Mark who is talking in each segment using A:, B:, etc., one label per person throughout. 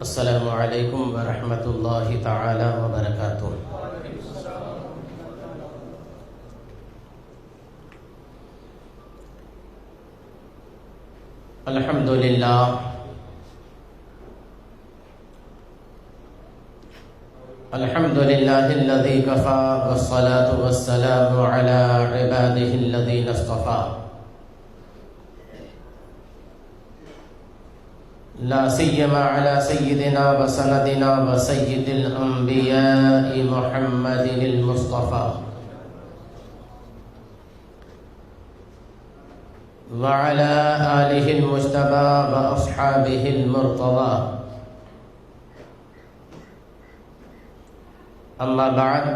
A: السلام علیکم ورحمۃ اللہ تعالی وبرکاتہ۔ الحمد للہ الحمد للہ الذی کفی والصلاة والسلام علی عباده الذین اصطفی، لا سیما علی سیدنا وسندنا وسید الانبیاء محمد المصطفی وعلى آلہ المجتبى واصحابہ المرتضى، اما بعد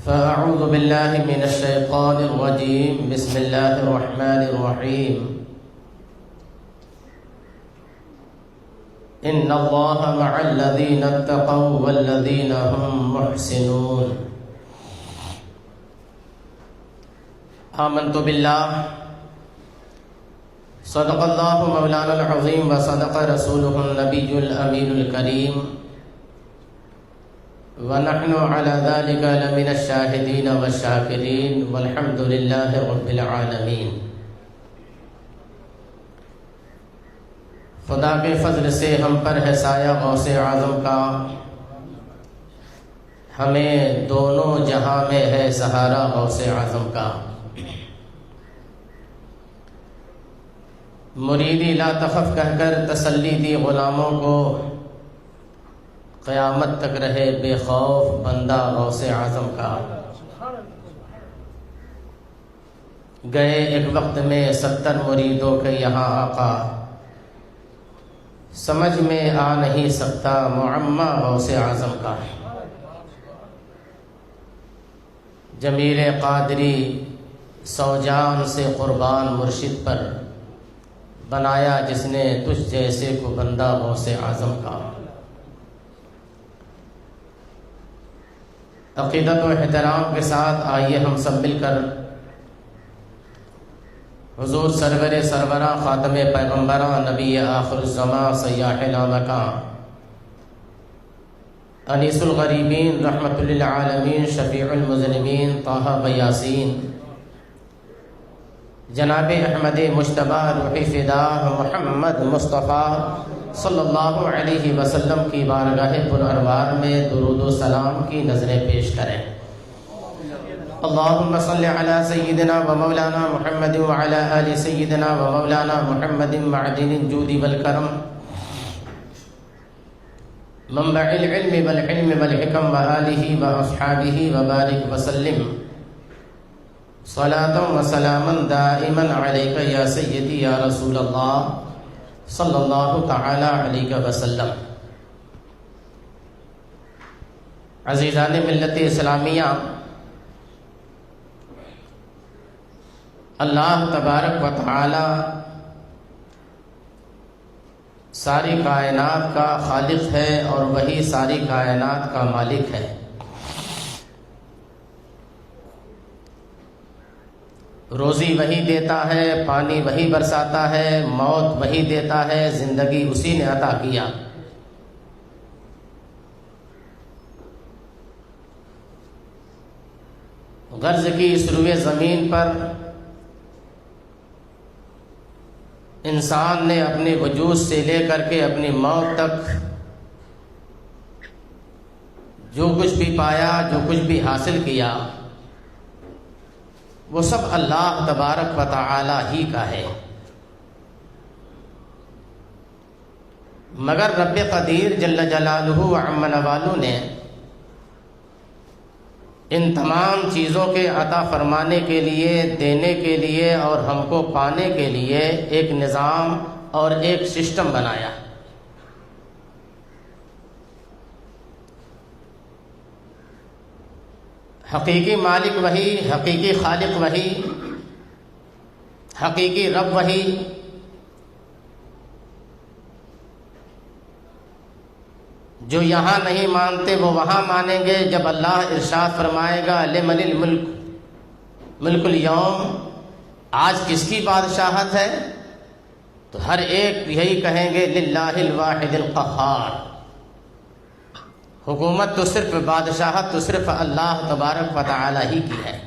A: فاعوذ باللہ من الشیطان الرجیم، بسم اللہ الرحمن الرحیم، ان اللہ مع الذین اتقوا والذین هم محسنون۔ آمنت باللہ، صدق اللہ مولانا العظیم وصدق رسولہ النبی الامین الکریم، ونحن علی ذلک لمن الشاہدین والشاکرین والحمد للہ رب العالمین۔ خدا کے فضل سے ہم پر ہے سایہ غوث اعظم کا، ہمیں دونوں جہاں میں ہے سہارا غوث اعظم کا۔ مریدی لا تخف کہہ کر تسلی دی غلاموں کو، قیامت تک رہے بے خوف بندہ غوث اعظم کا۔ گئے ایک وقت میں 70 مریدوں کے یہاں آقا، سمجھ میں آ نہیں سکتا معمہ غوث اعظم کا۔ جمیل قادری 100 جان سے قربان مرشد پر، بنایا جس نے تجھ جیسے کو بندہ غوث اعظم کا۔ عقیدت و احترام کے ساتھ آئیے ہم سب مل کر حضور سرور سروراں خاتم پیغمبراں نبی آخر الزماں سیاح لامکاں انیس الغریبین رحمت للعالمین شفیع المذنبین طہ و یاسین جناب احمد مجتبی روح فدا محمد مصطفیٰ صلی اللہ علیہ وسلم کی بارگاہ پرانوار میں درود و سلام کی نظریں پیش کریں۔ اللہم صلی علی سیدنا و مولانا محمد وعلی آل سیدنا و مولانا محمد معدن الجود والکرم، منبع العلم والحلم والحکم وآلہ واصحابہ وبارک وسلم، صلاۃ و سلاما دائما علیک یا سیدی یا رسول اللہ صلی اللہ تعالی علیہ وسلم۔ عزیزان ملت اسلامیہ، اللہ تبارک و تعالی ساری کائنات کا خالق ہے اور وہی ساری کائنات کا مالک ہے۔ روزی وہی دیتا ہے، پانی وہی برساتا ہے، موت وہی دیتا ہے، زندگی اسی نے عطا کیا۔ غرض کی اس روئے زمین پر انسان نے اپنے وجود سے لے کر کے اپنی موت تک جو کچھ بھی پایا، جو کچھ بھی حاصل کیا، وہ سب اللہ تبارک و تعالی ہی کا ہے۔ مگر رب قدیر جل جلالہ و عم نوالہ نے ان تمام چیزوں کے عطا فرمانے کے لیے، دینے کے لیے اور ہم کو پانے کے لیے ایک نظام اور ایک سسٹم بنایا۔ حقیقی مالک وہی، حقیقی خالق وہی، حقیقی رب وہی۔ جو یہاں نہیں مانتے وہ وہاں مانیں گے جب اللہ ارشاد فرمائے گا لمن الملک ملک الیوم، آج کس کی بادشاہت ہے؟ تو ہر ایک یہی کہیں گے للہ الواحد القہار، حکومت تو صرف بادشاہت تو صرف اللہ تبارک و تعالی ہی کی ہے،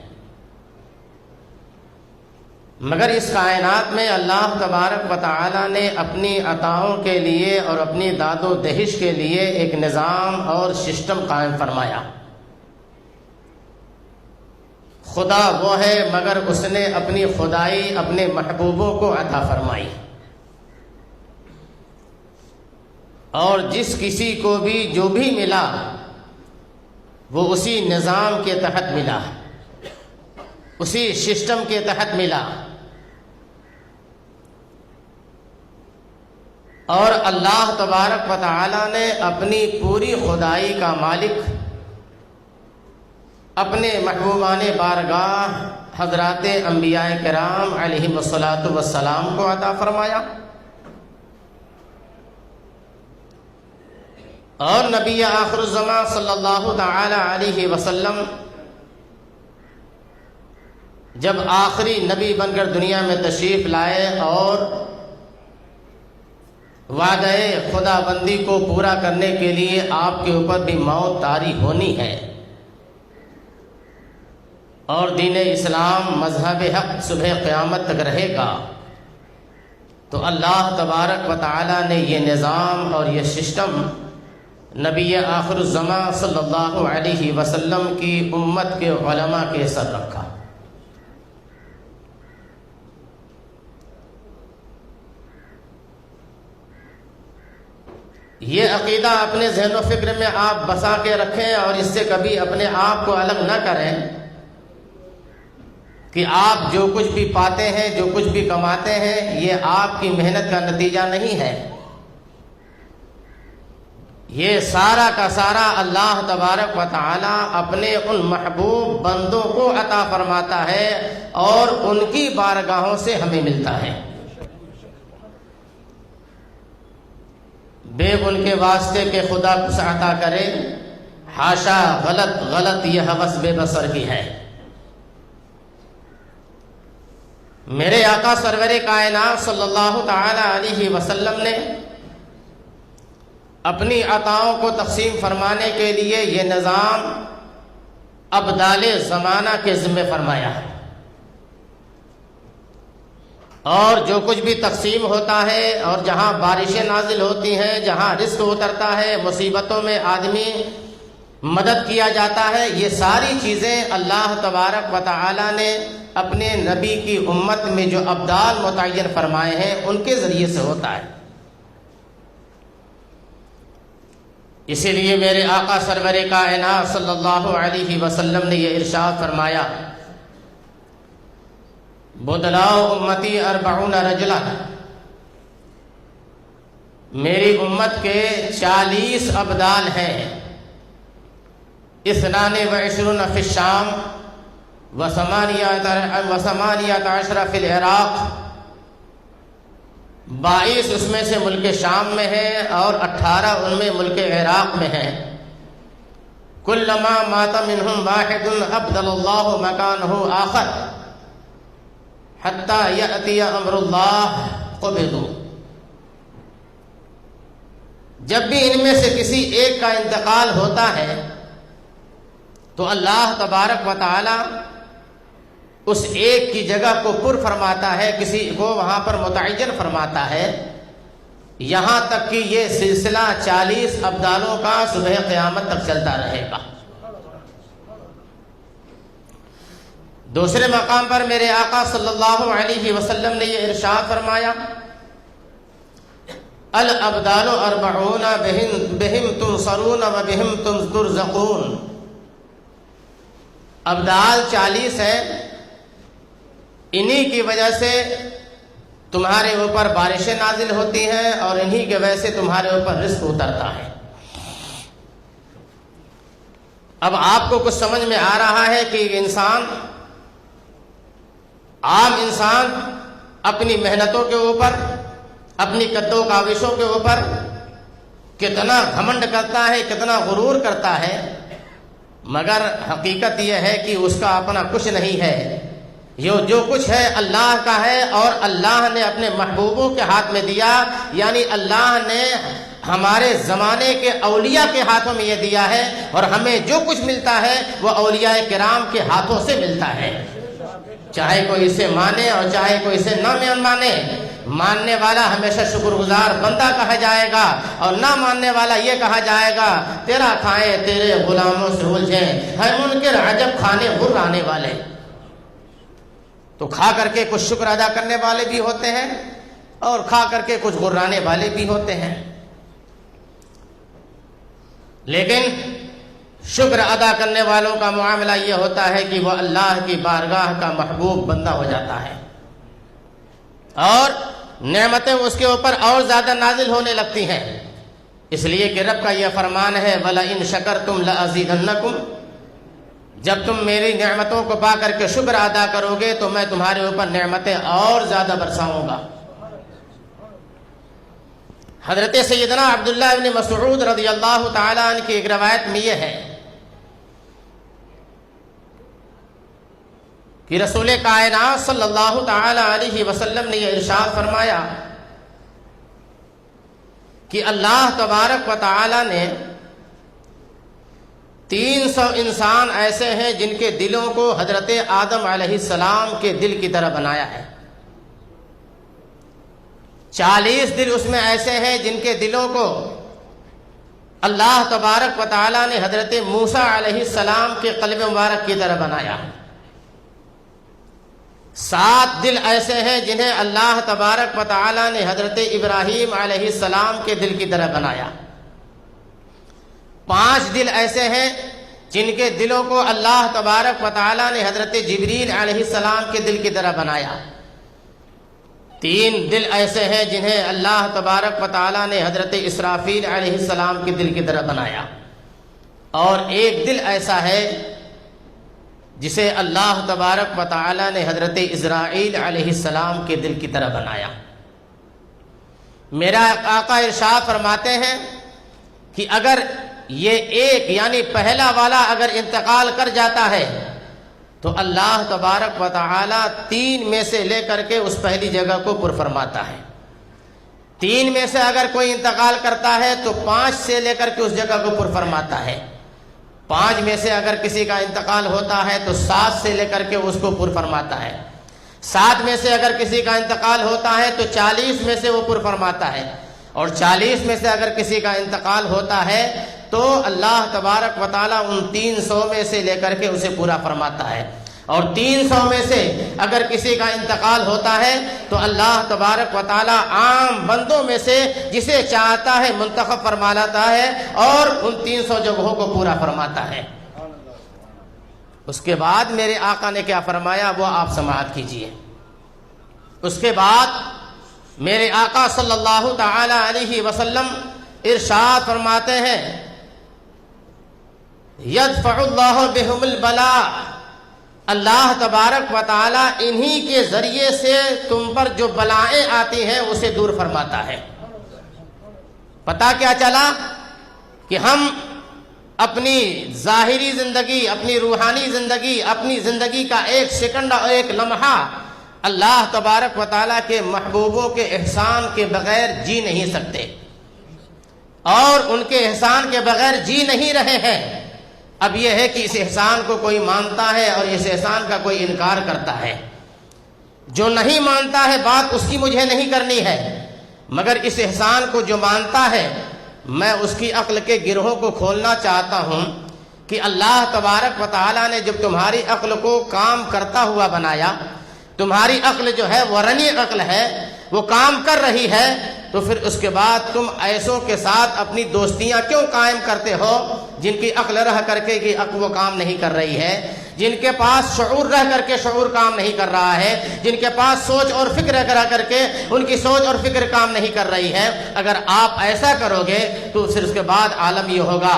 A: مگر اس کائنات میں اللہ تبارک و تعالی نے اپنی عطاؤں کے لیے اور اپنی داد و دہش کے لیے ایک نظام اور سسٹم قائم فرمایا۔ خدا وہ ہے مگر اس نے اپنی خدائی اپنے محبوبوں کو عطا فرمائی، اور جس کسی کو بھی جو بھی ملا وہ اسی نظام کے تحت ملا، اسی سسٹم کے تحت ملا۔ اور اللہ تبارک و تعالی نے اپنی پوری خدائی کا مالک اپنے محبوبان بارگاہ حضرات انبیاء کرام علیہم الصلاۃ والسلام کو عطا فرمایا، اور نبی آخر الزمان صلی اللہ تعالی علیہ وسلم جب آخری نبی بن کر دنیا میں تشریف لائے اور وعدہ خدا بندی کو پورا کرنے کے لیے آپ کے اوپر بھی موت طاری ہونی ہے، اور دین اسلام مذہب حق صبح قیامت تک رہے گا، تو اللہ تبارک و تعالی نے یہ نظام اور یہ سسٹم نبی آخر الزمان صلی اللہ علیہ وسلم کی امت کے علماء کے سر رکھا۔ یہ عقیدہ اپنے ذہن و فکر میں آپ بسا کے رکھیں اور اس سے کبھی اپنے آپ کو الگ نہ کریں کہ آپ جو کچھ بھی پاتے ہیں جو کچھ بھی کماتے ہیں یہ آپ کی محنت کا نتیجہ نہیں ہے، یہ سارا کا سارا اللہ تبارک و تعالی اپنے ان محبوب بندوں کو عطا فرماتا ہے اور ان کی بارگاہوں سے ہمیں ملتا ہے، بے ان کے واسطے کہ خدا کچھ عطا کرے، حاشا، غلط یہ ہوس بے بصر کی ہے۔ میرے آقا سرور کائنات صلی اللہ تعالی علیہ وسلم نے اپنی عطاؤں کو تقسیم فرمانے کے لیے یہ نظام ابدال زمانہ کے ذمہ فرمایا ہے، اور جو کچھ بھی تقسیم ہوتا ہے اور جہاں بارشیں نازل ہوتی ہیں، جہاں رزق اترتا ہے، مصیبتوں میں آدمی مدد کیا جاتا ہے، یہ ساری چیزیں اللہ تبارک و تعالی نے اپنے نبی کی امت میں جو ابدال متعین فرمائے ہیں ان کے ذریعے سے ہوتا ہے۔ اسی لیے میرے آقا سرور کائنات صلی اللہ علیہ وسلم نے یہ ارشاد فرمایا، بدلاؤ امتی 40 رجلا، میری امت کے 40 ابدال ہیں، 22 فی الشام و18 فی العراق، 22 اس میں سے ملک شام میں ہیں اور 18 ان میں ملک عراق میں ہیں۔ کلما مات منہم واحد ابدل اللہ مکانہ آخر حتی یأتی امر اللہ قبضوا، جب بھی ان میں سے کسی ایک کا انتقال ہوتا ہے تو اللہ تبارک و تعالی اس ایک کی جگہ کو پر فرماتا ہے، کسی کو وہاں پر متعین فرماتا ہے، یہاں تک کہ یہ سلسلہ 40 ابدالوں کا صبح قیامت تک چلتا رہے گا۔ دوسرے مقام پر میرے آقا صلی اللہ علیہ وسلم نے یہ ارشاد فرمایا، الابدال 40 بہم تنصرون و بہم ترزقون، ابدال 40 ہیں، انہی کی وجہ سے تمہارے اوپر بارشیں نازل ہوتی ہیں اور انہی کی وجہ سے تمہارے اوپر رزق اترتا ہے۔ اب آپ کو کچھ سمجھ میں آ رہا ہے کہ عام انسان اپنی محنتوں کے اوپر، اپنی قدو کاوشوں کے اوپر کتنا گھمنڈ کرتا ہے، کتنا غرور کرتا ہے، مگر حقیقت یہ ہے کہ اس کا اپنا کچھ نہیں ہے، یہ جو کچھ ہے اللہ کا ہے اور اللہ نے اپنے محبوبوں کے ہاتھ میں دیا، یعنی اللہ نے ہمارے زمانے کے اولیاء کے ہاتھوں میں یہ دیا ہے، اور ہمیں جو کچھ ملتا ہے وہ اولیاء کرام کے ہاتھوں سے ملتا ہے، چاہے کوئی اسے مانے اور چاہے کوئی اسے نہ مانے۔ ماننے والا ہمیشہ شکر گزار بندہ کہا جائے گا، اور نہ ماننے والا یہ کہا جائے گا تیرا کھائے تیرے غلاموں سے الجھیں، ہے منکر عجب کھانے غرانے والے۔ تو کھا کر کے کچھ شکر ادا کرنے والے بھی ہوتے ہیں اور کھا کر کے کچھ غرانے والے بھی ہوتے ہیں، لیکن شکر ادا کرنے والوں کا معاملہ یہ ہوتا ہے کہ وہ اللہ کی بارگاہ کا محبوب بندہ ہو جاتا ہے، اور نعمتیں اس کے اوپر اور زیادہ نازل ہونے لگتی ہیں، اس لیے کہ رب کا یہ فرمان ہے وَلَئِن شَكَرْتُمْ لَأَزِيدَنَّكُمْ، جب تم میری نعمتوں کو پا کر کے شکر ادا کرو گے تو میں تمہارے اوپر نعمتیں اور زیادہ برساؤں گا۔ حضرت سیدنا عبداللہ ابن مسعود رضی اللہ تعالیٰ عنہ کی ایک روایت میں یہ ہے کہ رسول کائنات صلی اللہ تعالی علیہ وسلم نے یہ ارشاد فرمایا کہ اللہ تبارک و تعالی نے 300 انسان ایسے ہیں جن کے دلوں کو حضرت آدم علیہ السلام کے دل کی طرح بنایا ہے، 40 دل اس میں ایسے ہیں جن کے دلوں کو اللہ تبارک و تعالی نے حضرت موسیٰ علیہ السلام کے قلب مبارک کی طرح بنایا، 7 دل ایسے ہیں جنہیں اللہ تبارک و تعالی نے حضرت ابراہیم علیہ السلام کے دل کی طرح بنایا، 5 دل ایسے ہیں جن کے دلوں کو اللہ تبارک و تعالی نے حضرت جبریل علیہ السلام کے دل کی طرح بنایا، 3 دل ایسے ہیں جنہیں اللہ تبارک و تعالی نے حضرت اسرافیل علیہ السلام کے دل کی طرح بنایا، اور 1 دل ایسا ہے جسے اللہ تبارک و تعالی نے حضرت اسرائیل علیہ السلام کے دل کی طرح بنایا۔ میرا آقا ارشاد فرماتے ہیں کہ اگر یہ ایک یعنی پہلا والا اگر انتقال کر جاتا ہے تو اللہ تبارک و تعالی 3 میں سے لے کر کے اس پہلی جگہ کو پر فرماتا ہے، 3 میں سے اگر کوئی انتقال کرتا ہے تو 5 سے لے کر کے اس جگہ کو پر فرماتا ہے، 5 میں سے اگر کسی کا انتقال ہوتا ہے تو 7 سے لے کر کے اس کو پر فرماتا ہے، 7 میں سے اگر کسی کا انتقال ہوتا ہے تو 40 میں سے وہ پر فرماتا ہے، اور 40 میں سے اگر کسی کا انتقال ہوتا ہے تو اللہ تبارک و تعالیٰ ان 300 میں سے لے کر کے اسے پورا فرماتا ہے، اور 300 میں سے اگر کسی کا انتقال ہوتا ہے تو اللہ تبارک و تعالیٰ عام بندوں میں سے جسے چاہتا ہے منتخب فرما لاتا ہے اور ان 300 جگہوں کو پورا فرماتا ہے۔ اس کے بعد میرے آقا نے کیا فرمایا وہ آپ سماعت کیجئے۔ اس کے بعد میرے آقا صلی اللہ تعالی علیہ وسلم ارشاد فرماتے ہیں یدفع اللہ بہم البلاء، اللہ تبارک و تعالی انہی کے ذریعے سے تم پر جو بلائیں آتی ہیں اسے دور فرماتا ہے۔ پتہ کیا چلا کہ ہم اپنی ظاہری زندگی، اپنی روحانی زندگی، اپنی زندگی کا ایک سیکنڈ اور ایک لمحہ اللہ تبارک و تعالیٰ کے محبوبوں کے احسان کے بغیر جی نہیں سکتے، اور ان کے احسان کے بغیر جی نہیں رہے ہیں۔ اب یہ ہے کہ اس احسان کو کوئی مانتا ہے اور اس احسان کا کوئی انکار کرتا ہے، جو نہیں مانتا ہے بات اس کی مجھے نہیں کرنی ہے، مگر اس احسان کو جو مانتا ہے میں اس کی عقل کے گرہوں کو کھولنا چاہتا ہوں کہ اللہ تبارک و تعالیٰ نے جب تمہاری عقل کو کام کرتا ہوا بنایا، تمہاری عقل جو ہے وہ رنی عقل ہے، وہ کام کر رہی ہے، تو پھر اس کے بعد تم ایسوں کے ساتھ اپنی دوستیاں کیوں قائم کرتے ہو جن کی عقل رہ کر کے کہ عقل وہ کام نہیں کر رہی ہے، جن کے پاس شعور رہ کر کے شعور کام نہیں کر رہا ہے، جن کے پاس سوچ اور فکر رہ کر کے ان کی سوچ اور فکر کام نہیں کر رہی ہے۔ اگر آپ ایسا کرو گے تو پھر اس کے بعد عالم یہ ہوگا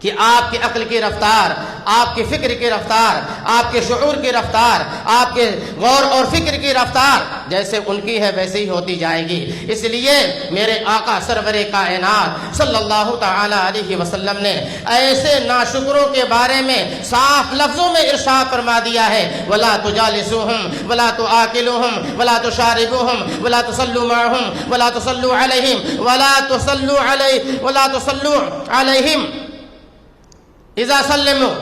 A: کہ آپ کی عقل کی رفتار، آپ کی فکر کی رفتار، آپ کے شعور کی رفتار، آپ کے غور اور فکر کی رفتار جیسے ان کی ہے ویسے ہی ہوتی جائے گی۔ اس لیے میرے آقا سرور کائنات صلی اللہ تعالی علیہ وسلم نے ایسے ناشکروں کے بارے میں صاف لفظوں میں ارشاد فرما دیا ہے، وَلَا تُجَالِسُوهُمْ وَلَا تُآكِلُوهُمْ وَلَا تُشَارِبُوهُمْ وَلَا تُصَلُّوا مَعَهُمْ وَلَا تُصَلُّوا عَلَيْهِمْ وَلَا تُصَلُّوا عَلَيْهِمْ اذا سلموا۔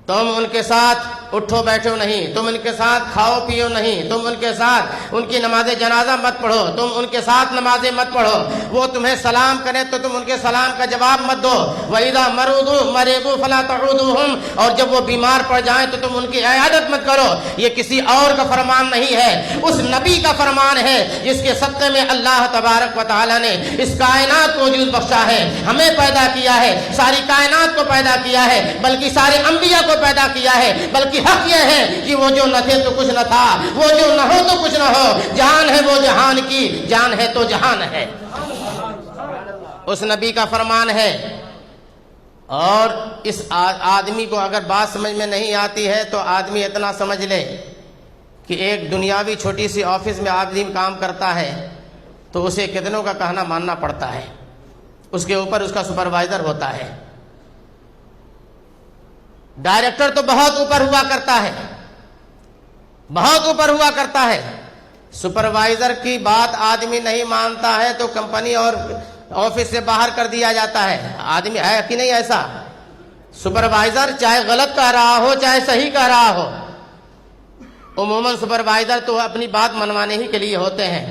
A: تم ان کے ساتھ اٹھو بیٹھو نہیں، تم ان کے ساتھ کھاؤ پیو نہیں، تم ان کے ساتھ ان کی نماز جنازہ مت پڑھو، تم ان کے ساتھ نمازیں مت پڑھو، وہ تمہیں سلام کریں تو تم ان کے سلام کا جواب مت دو، وَإِذَا مَرِضُوا فَلَا تَعُودُوهُمْ، اور جب وہ بیمار پڑ جائیں تو تم ان کی عیادت مت کرو۔ یہ کسی اور کا فرمان نہیں ہے، اس نبی کا فرمان ہے جس کے صدقے میں اللہ تبارک و تعالی نے اس کائنات کو وجود بخشا ہے، ہمیں پیدا کیا ہے، ساری کائنات کو پیدا کیا ہے، بلکہ سارے انبیاء کو پیدا کیا ہے، بلکہ حق یہ ہے کہ وہ جو نہ تھے تو کچھ نہ تھا، وہ جو نہ ہو تو کچھ نہ ہو، جان ہے وہ جہان کی، جان ہے تو جہان ہے، اس نبی کا فرمان ہے۔ اور اس آدمی کو اگر بات سمجھ میں نہیں آتی ہے تو آدمی اتنا سمجھ لے کہ ایک دنیاوی چھوٹی سی آفس میں آدمی کام کرتا ہے تو اسے کتنوں کا کہنا ماننا پڑتا ہے، اس کے اوپر اس کا سپروائزر ہوتا ہے، ڈائریکٹر تو بہت اوپر ہوا کرتا ہے، بہت اوپر ہوا کرتا ہے، سپروائزر کی بات آدمی نہیں مانتا ہے تو کمپنی اور آفس سے باہر کر دیا جاتا ہے۔ آدمی ہے کہ نہیں ایسا؟ سپروائزر چاہے غلط کہہ رہا ہو چاہے صحیح کہہ رہا ہو، عموماً سپروائزر تو اپنی بات منوانے ہی کے لیے ہوتے ہیں،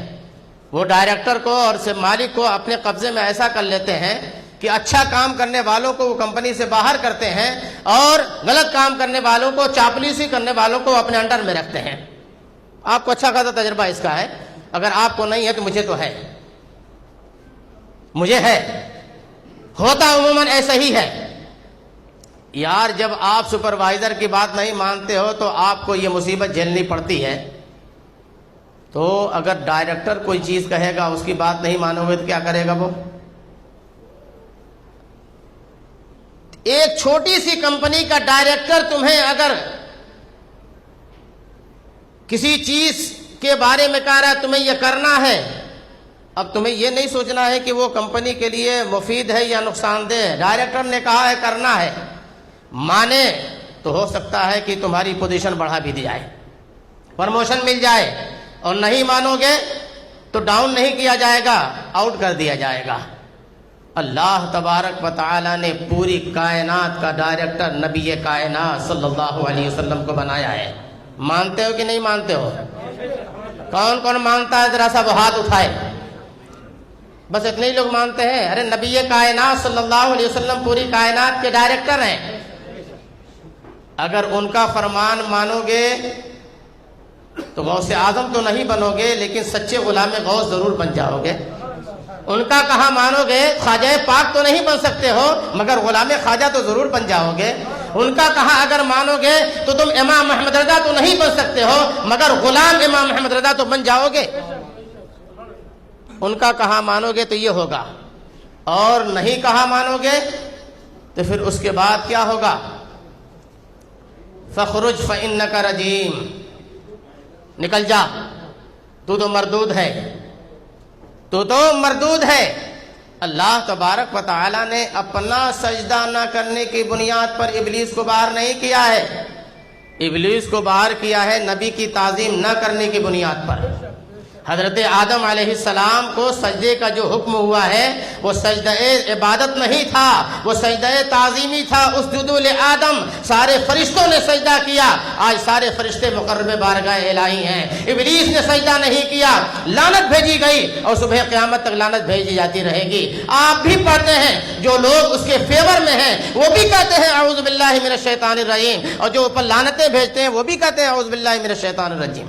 A: وہ ڈائریکٹر کو اور مالک کو اپنے قبضے میں ایسا کر لیتے ہیں کہ اچھا کام کرنے والوں کو وہ کمپنی سے باہر کرتے ہیں اور غلط کام کرنے والوں کو، چاپلوسی کرنے والوں کو اپنے انڈر میں رکھتے ہیں۔ آپ کو اچھا خاصا تجربہ اس کا ہے، اگر آپ کو نہیں ہے تو مجھے تو ہے، مجھے ہے، ہوتا عموماً ایسا ہی ہے۔ یار جب آپ سپروائزر کی بات نہیں مانتے ہو تو آپ کو یہ مصیبت جھیلنی پڑتی ہے، تو اگر ڈائریکٹر کوئی چیز کہے گا اس کی بات نہیں مانو گے تو کیا کرے گا وہ؟ ایک چھوٹی سی کمپنی کا ڈائریکٹر تمہیں اگر کسی چیز کے بارے میں کہہ رہا ہے تمہیں یہ کرنا ہے، اب تمہیں یہ نہیں سوچنا ہے کہ وہ کمپنی کے لیے مفید ہے یا نقصان دہ ہے، ڈائریکٹر نے کہا ہے کرنا ہے، مانے تو ہو سکتا ہے کہ تمہاری پوزیشن بڑھا بھی دی جائے، پروموشن مل جائے، اور نہیں مانو گے تو ڈاؤن نہیں کیا جائے گا، آؤٹ کر دیا جائے گا۔ اللہ تبارک و تعالی نے پوری کائنات کا ڈائریکٹر نبی کائنات صلی اللہ علیہ وسلم کو بنایا ہے، مانتے ہو کہ نہیں مانتے ہو؟ کون کون مانتا ہے ذرا سا وہ ہاتھ اٹھائے، بس اتنے ہی لوگ مانتے ہیں۔ ارے نبی کائنات صلی اللہ علیہ وسلم پوری کائنات کے ڈائریکٹر ہیں، اگر ان کا فرمان مانو گے تو غوث اعظم تو نہیں بنو گے لیکن سچے غلام غوث ضرور بن جاؤ گے، ان کا کہا مانو گے، خواجہ پاک تو نہیں بن سکتے ہو مگر غلام خواجہ تو ضرور بن جاؤ گے، ان کا کہا اگر مانو گے تو تم امام محمد رضا تو نہیں بن سکتے ہو مگر غلام امام محمد رضا تو بن جاؤ گے، ان کا کہا مانو گے تو یہ ہوگا، اور نہیں کہا مانو گے تو پھر اس کے بعد کیا ہوگا؟ فخرج فإنک رجیم، نکل جا، تو مردود ہے، تو مردود ہے۔ اللہ تبارک و تعالی نے اپنا سجدہ نہ کرنے کی بنیاد پر ابلیس کو باہر نہیں کیا ہے، ابلیس کو باہر کیا ہے نبی کی تعظیم نہ کرنے کی بنیاد پر۔ حضرت آدم علیہ السلام کو سجدے کا جو حکم ہوا ہے وہ سجدہ عبادت نہیں تھا، وہ سجدہ تعظیمی تھا۔ اسجدوا لآدم، سارے فرشتوں نے سجدہ کیا، آج سارے فرشتے مقرب بارگاہ الہی ہیں، ابلیس نے سجدہ نہیں کیا، لعنت بھیجی گئی اور صبح قیامت تک لعنت بھیجی جاتی رہے گی۔ آپ بھی پڑھتے ہیں، جو لوگ اس کے فیور میں ہیں وہ بھی کہتے ہیں اعوذ باللہ من الشیطان الرجیم، اور جو اوپر لعنتیں بھیجتے ہیں وہ بھی کہتے ہیں اعوذ باللہ من الشیطان الرجیم۔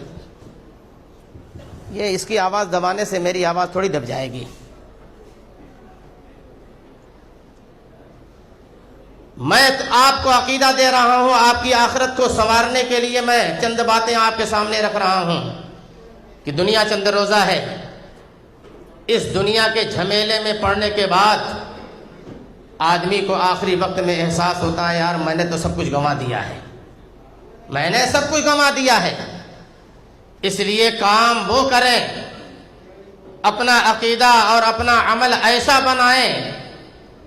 A: یہ اس کی آواز دبانے سے میری آواز تھوڑی دب جائے گی۔ میں آپ کو عقیدہ دے رہا ہوں، آپ کی آخرت کو سنوارنے کے لیے میں چند باتیں آپ کے سامنے رکھ رہا ہوں کہ دنیا چند روزہ ہے، اس دنیا کے جھمیلے میں پڑنے کے بعد آدمی کو آخری وقت میں احساس ہوتا ہے یار میں نے تو سب کچھ گنوا دیا ہے، میں نے سب کچھ گنوا دیا ہے۔ اس لیے کام وہ کریں، اپنا عقیدہ اور اپنا عمل ایسا بنائیں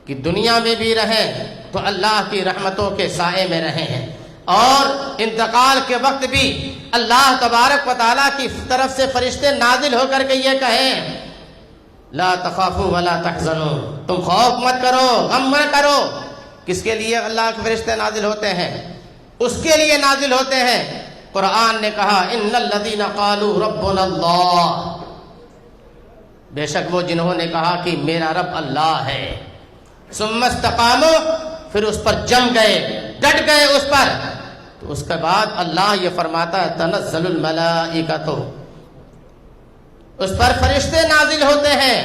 A: کہ دنیا میں بھی رہیں تو اللہ کی رحمتوں کے سائے میں رہیں، اور انتقال کے وقت بھی اللہ تبارک و تعالیٰ کی طرف سے فرشتے نازل ہو کر کے یہ کہیں لا تخافوا ولا تحزنوا، تم خوف مت کرو، غم مت کرو۔ کس کے لیے اللہ کے فرشتے نازل ہوتے ہیں؟ اس کے لیے نازل ہوتے ہیں۔ قرآن نے کہا ان الذین قالوا ربنا اللہ، بے شک وہ جنہوں نے کہا کہ میرا رب اللہ ہے، ثم استقاموا، پھر اس پر جم گئے، ڈٹ گئے اس پر، تو اس کے بعد اللہ یہ فرماتا ہے تنزل الملائکۃ، اس پر فرشتے نازل ہوتے ہیں۔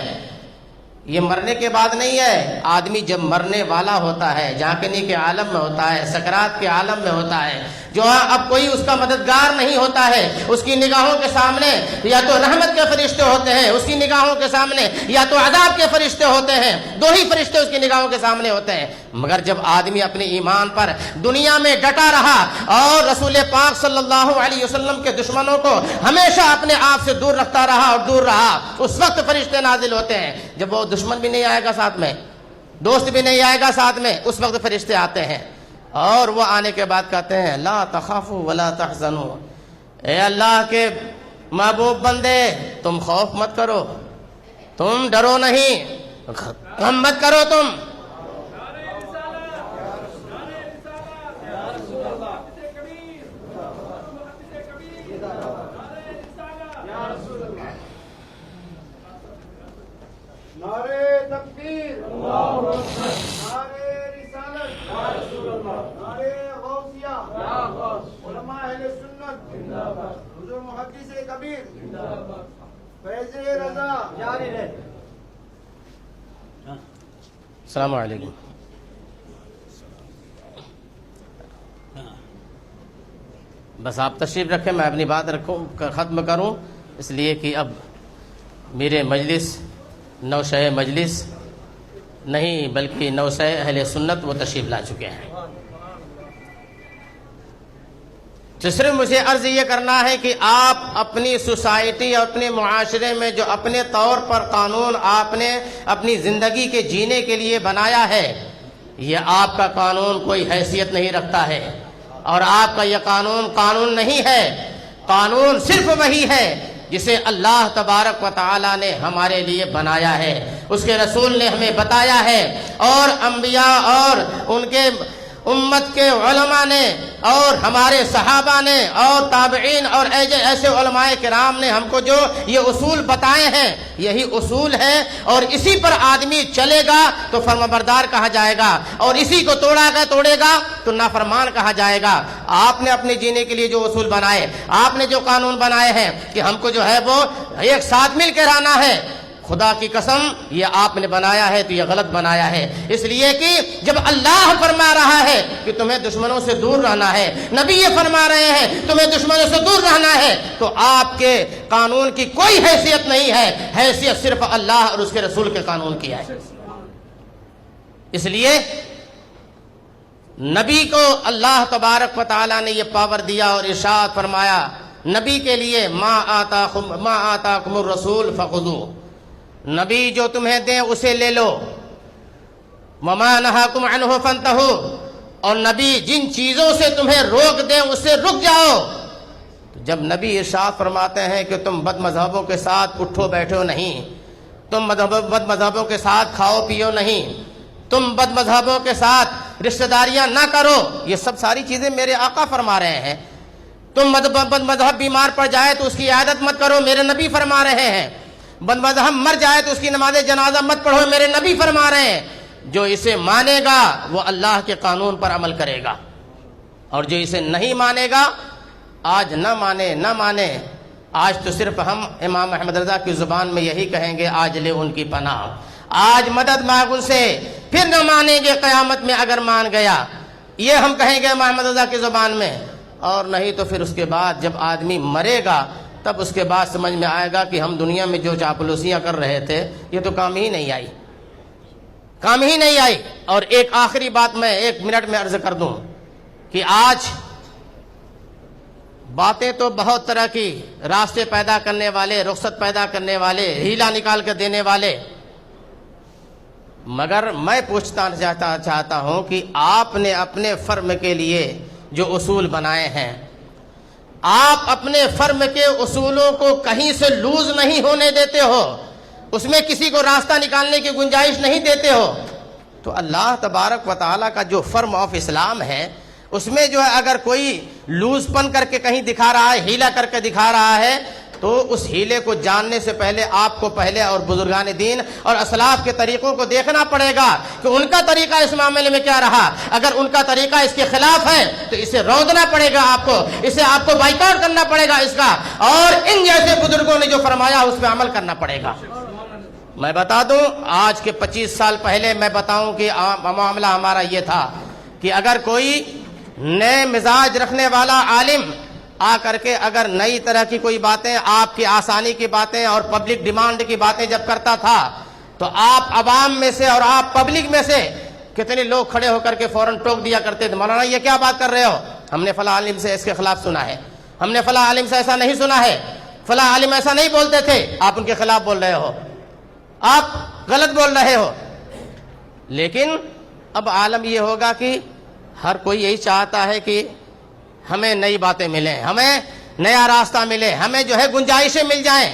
A: یہ مرنے کے بعد نہیں ہے، آدمی جب مرنے والا ہوتا ہے، جھانکنے کے عالم میں ہوتا ہے، سکرات کے عالم میں ہوتا ہے، جو اب کوئی اس کا مددگار نہیں ہوتا ہے، اس کی نگاہوں کے سامنے یا تو رحمت کے فرشتے ہوتے ہیں، اس کی نگاہوں کے سامنے یا تو عذاب کے فرشتے ہوتے ہیں، دو ہی فرشتے اس کی نگاہوں کے سامنے ہوتے ہیں۔ مگر جب آدمی اپنے ایمان پر دنیا میں ڈٹا رہا اور رسول پاک صلی اللہ علیہ وسلم کے دشمنوں کو ہمیشہ اپنے آپ سے دور رکھتا رہا اور دور رہا، اس وقت فرشتے نازل ہوتے ہیں۔ جب وہ دشمن بھی نہیں آئے گا ساتھ میں، دوست بھی نہیں آئے گا ساتھ میں، اس وقت فرشتے آتے ہیں، اور وہ آنے کے بعد کہتے ہیں لا تخافوا ولا تحزنوا، اے اللہ کے محبوب بندے تم خوف مت کرو، تم ڈرو نہیں، غم مت کرو تم۔
B: نعرے تکبیر، نعرے رسالت، نعرے غوثیہ، علماء اہل سنت، حضور محدث کبیر، فیض رضا جاری رہے۔
A: السلام علیکم۔ بس آپ تشریف رکھیں، میں اپنی بات ختم کروں، اس لیے کہ اب میرے مجلس نوشہ مجلس نہیں بلکہ نوشہ اہل سنت وہ تشریف لا چکے ہیں۔ تو صرف مجھے عرض یہ کرنا ہے کہ آپ اپنی سوسائٹی اور اپنے معاشرے میں جو اپنے طور پر قانون آپ نے اپنی زندگی کے جینے کے لیے بنایا ہے، یہ آپ کا قانون کوئی حیثیت نہیں رکھتا ہے، اور آپ کا یہ قانون نہیں ہے۔ قانون صرف وہی ہے جسے اللہ تبارک و تعالی نے ہمارے لیے بنایا ہے، اس کے رسول نے ہمیں بتایا ہے، اور انبیاء اور ان کے امت کے علماء نے اور ہمارے صحابہ نے اور تابعین اور ایسے علماء کرام نے ہم کو جو یہ اصول بتائے ہیں، یہی اصول ہے، اور اسی پر آدمی چلے گا تو فرمانبردار کہا جائے گا، اور اسی کو توڑے گا تو نافرمان کہا جائے گا۔ آپ نے اپنے جینے کے لیے جو اصول بنائے، آپ نے جو قانون بنائے ہیں کہ ہم کو جو ہے وہ ایک ساتھ مل کے رہنا ہے، خدا کی قسم یہ آپ نے بنایا ہے تو یہ غلط بنایا ہے، اس لیے کہ جب اللہ فرما رہا ہے کہ تمہیں دشمنوں سے دور رہنا ہے، نبی یہ فرما رہے ہیں تمہیں دشمنوں سے دور رہنا ہے، تو آپ کے قانون کی کوئی حیثیت نہیں ہے، حیثیت صرف اللہ اور اس کے رسول کے قانون کی ہے۔ اس لیے نبی کو اللہ تبارک و تعالی نے یہ پاور دیا اور ارشاد فرمایا نبی کے لیے ما آتاکم الرسول فخذوہ، نبی جو تمہیں دیں اسے لے لو، وما نہاکم عنہ فانتہوا، اور نبی جن چیزوں سے تمہیں روک دیں اس سے رک جاؤ۔ تو جب نبی ارشاد فرماتے ہیں کہ تم بد مذہبوں کے ساتھ اٹھو بیٹھو نہیں، تم بد مذہبوں کے ساتھ کھاؤ پیو نہیں، تم بد مذہبوں کے ساتھ رشتہ داریاں نہ کرو، یہ سب ساری چیزیں میرے آقا فرما رہے ہیں۔ تم بد مذہب بیمار پڑ جائے تو اس کی عیادت مت کرو، میرے نبی فرما رہے ہیں۔ بد مذہب مر جائے تو اس کی نماز جنازہ مت پڑھو، میرے نبی فرما رہے ہیں۔ جو اسے مانے گا وہ اللہ کے قانون پر عمل کرے گا، اور جو اسے نہیں مانے گا، آج نہ مانے، آج تو صرف ہم امام احمد رضا کی زبان میں یہی کہیں گے آج لے ان کی پناہ، آج مدد مانگ ان سے، پھر نہ مانیں گے قیامت میں اگر مان گیا، یہ ہم کہیں گے امام احمد رضا کی زبان میں، اور نہیں تو پھر اس کے بعد جب آدمی مرے گا تب اس کے بعد سمجھ میں آئے گا کہ ہم دنیا میں جو چاپلوسیاں کر رہے تھے یہ تو کام ہی نہیں آئی، کام ہی نہیں آئی۔ اور ایک آخری بات میں 1 منٹ میں عرض کر دوں کہ آج باتیں تو بہت طرح کی، راستے پیدا کرنے والے، رخصت پیدا کرنے والے، ہیلا نکال کر دینے والے، مگر میں پوچھنا چاہتا ہوں کہ آپ نے اپنے فرم کے لیے جو اصول بنائے ہیں، آپ اپنے فرم کے اصولوں کو کہیں سے لوز نہیں ہونے دیتے ہو، اس میں کسی کو راستہ نکالنے کی گنجائش نہیں دیتے ہو، تو اللہ تبارک و تعالیٰ کا جو فرم آف اسلام ہے اس میں جو ہے اگر کوئی لوز پن کر کے کہیں دکھا رہا ہے، ہیلا کر کے دکھا رہا ہے، تو اس ہیلے کو جاننے سے پہلے آپ کو پہلے اور بزرگان دین اور اسلاف کے طریقوں کو دیکھنا پڑے گا کہ ان کا طریقہ اس معاملے میں کیا رہا۔ اگر ان کا طریقہ اس کے خلاف ہے تو اسے رودنا پڑے گا، آپ کو اسے آپ کو بائیکاٹ کرنا پڑے گا اس کا، اور ان جیسے بزرگوں نے جو فرمایا اس پہ عمل کرنا پڑے گا۔ میں بتا دوں، آج کے 25 سال پہلے میں بتاؤں کہ معاملہ ہمارا یہ تھا کہ اگر کوئی نئے مزاج رکھنے والا عالم آ کر کے اگر نئی طرح کی کوئی باتیں، آپ کی آسانی کی باتیں اور پبلک ڈیمانڈ کی باتیں جب کرتا تھا تو آپ عوام میں سے اور آپ پبلک میں سے کتنے لوگ کھڑے ہو کر کے فوراً ٹوک دیا کرتے تھے، مولانا یہ کیا بات کر رہے ہو، ہم نے فلاں عالم سے اس کے خلاف سنا ہے، ہم نے فلاں عالم سے ایسا نہیں سنا ہے، فلاں عالم ایسا نہیں بولتے تھے، آپ ان کے خلاف بول رہے ہو، آپ غلط بول رہے ہو۔ لیکن اب عالم یہ ہوگا کہ ہر کوئی یہی چاہتا ہے کہ ہمیں نئی باتیں ملیں، ہمیں نیا راستہ ملے، ہمیں جو ہے گنجائشیں مل جائیں۔